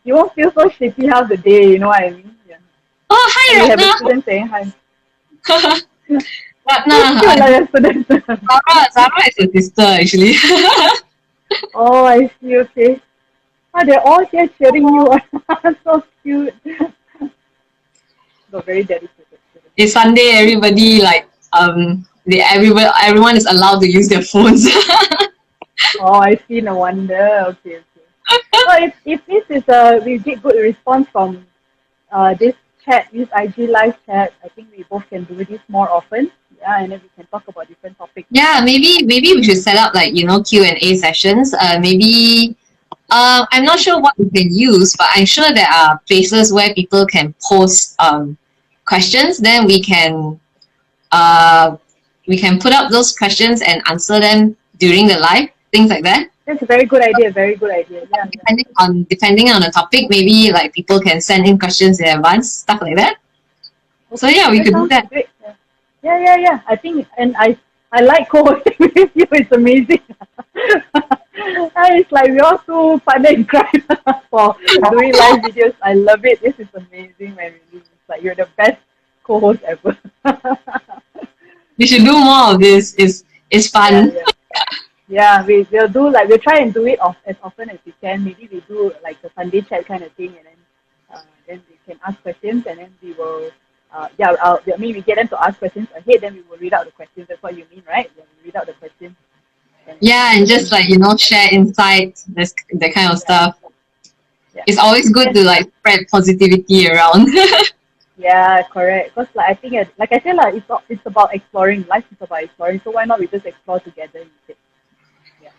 You won't feel so shitty half the day, you know what I mean? Yeah. Oh, And we hi, have a Ratna. student saying hi. Ratna, So cute like a student. Zara is your sister actually. Oh, I see, okay. Oh, they're all here cheering you on. So cute. So very dedicated students. It's Sunday, everybody like everyone is allowed to use their phones. Oh, I see, no wonder. Okay, okay. So if this is we get good response from this chat, this IG live chat, I think we both can do this more often. Yeah, and then we can talk about different topics. Yeah, maybe we should set up like Q&A sessions. Maybe I'm not sure what we can use, but I'm sure there are places where people can post questions. Then uh we can put up those questions and answer them during the live, things like that. That's a very good idea. Very good idea. Yeah, yeah. Depending on the topic, maybe like people can send in questions in advance, stuff like that. So Okay, yeah, we that could do sounds that. great. Yeah, yeah, yeah. Yeah. I think, and I like co-hosting with you. It's amazing. And it's like we all two partner in crime for doing live videos. I love it. This is amazing, man. Really. It's like you're the best co-host ever. We should do more of this. It's Yeah, fun. yeah. Yeah, we'll do like we'll try and do it as often as we can. Maybe we do like a Sunday chat kind of thing, and then we can ask questions, and then we will. I mean, we get them to ask questions ahead, then we will read out the questions. That's what you mean, right? Yeah, we read out the questions. Yeah, and And just then, like share insights, this that kind of yeah, stuff. yeah. It's always good Yes, to like spread positivity around. yeah, correct. Because like I think, like I said, like it's about exploring. Life is about exploring. So why not we just explore together instead? Yeah.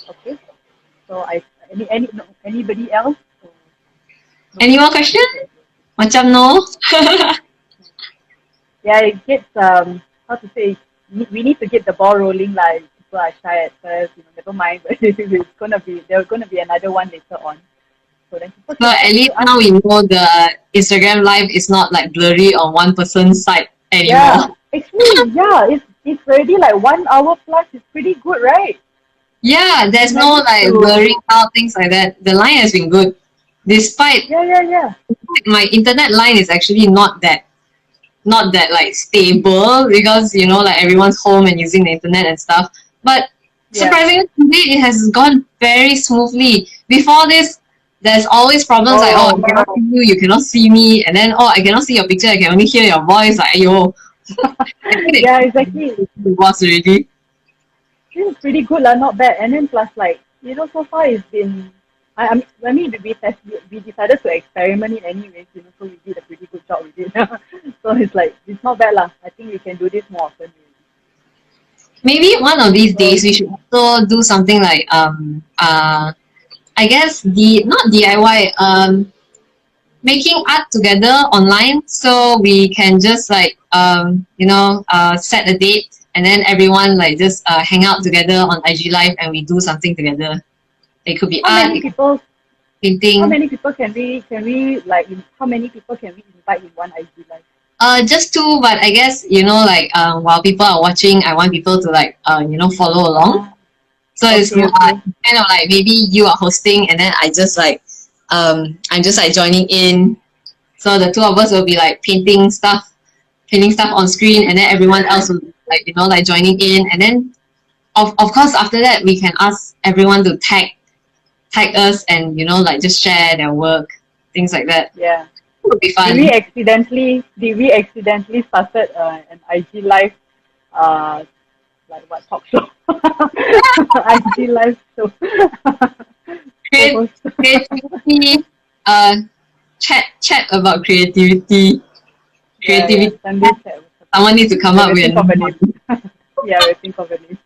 Okay. So no, anybody else? No Any more questions. question? Okay. Macam no? Yeah, it gets how to say we need to get the ball rolling. Like people are shy at first, never mind. But there's gonna be another one later on. So then people So can at least continue now we asking. know the Instagram live is not like blurry on one person's side anymore. Yeah, actually, yeah, it's already like 1 hour plus. It's pretty good, right? Yeah, We there's no managed like to. blurring out things like that. The line has been good. Despite Yeah, yeah, yeah, my internet line is actually not that like stable because like everyone's home and using the internet and stuff. But yeah. surprisingly today it has gone very smoothly. Before this, there's always problems like, oh, Oh, I cannot see you, you cannot see me, and then, oh, I cannot see your picture, I can only hear your voice. Like, ayo, I think they yeah, exactly. it was already. This is pretty good lah, not bad. And then plus like so far it's been. I mean, we decided to experiment it anyways, so we did a pretty good job with it. So it's like it's not bad lah. I think we can do this more often. Maybe one of these So days we should also do something like I guess the not DIY making art together online so we can just like set a date and then everyone like just hang out together on IG live and we do something together. It could be how art, many it could people? be How painting. many people can we like? How many people can we invite in one IG live? Just two, but I guess like while people are watching I want people to like follow along. Ah, So it's okay, okay. kind of like maybe you are hosting and then I'm just like joining in. So the two of us will be like painting stuff on screen, and then everyone else will be like like joining in, and then of course after that we can ask everyone to tag us and like just share their work, things like that. Yeah. It would be Did we fun. accidentally started an IG live uh like what talk show? IG live show. Create, Co-host. creativity, chat about creativity. Yeah, yeah. Creativity. Sunday chat. Someone needs to come Yeah, up we'll with think of a name. one. Yeah, we'll think of a name.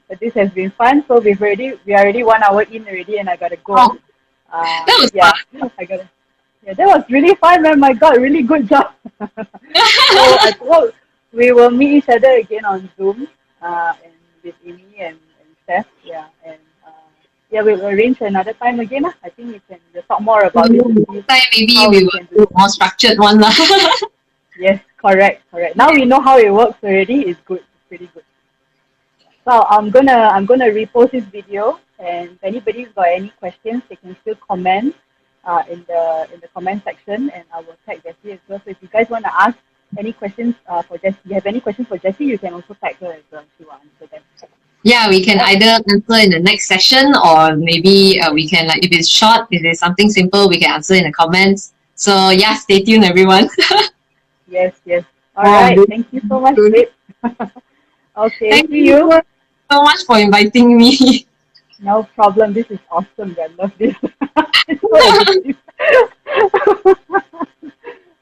But this has been fun. So we are already 1 hour in already, and I gotta go. Oh, that was Yeah, I gotta. Yeah, that was really fun, man. My God, really good job. So I hope we will meet each other again on Zoom, and with Amy and Steph. Yeah, and yeah, we'll arrange another time again. I think we'll talk more about it and see next time maybe how we we will can do do it. a more structured one lah. Yes, correct, correct. Now we know how it works already. It's good. It's pretty good. Well, I'm gonna repost this video, and if anybody's got any questions, they can still comment in the comment section, and I will tag Jessie as well. So if you guys want to ask any questions for Jessie, you have any questions for Jessie, you can also tag her as well. She will answer them. Yeah, we can Right? either answer in the next session, or maybe we can, like, if it's short, if it's something simple, we can answer in the comments. So yeah, stay tuned, everyone. Yes, yes. All Wow, right. this Thank you so much, good. babe. Okay. Thank See you you. so much for inviting me. No problem. This is awesome. I love this. It's so addictive.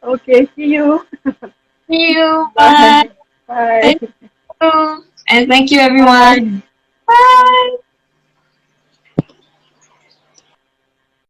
Okay. See you. See you. Bye. Bye. Bye. Thank you. And thank you, everyone. Bye.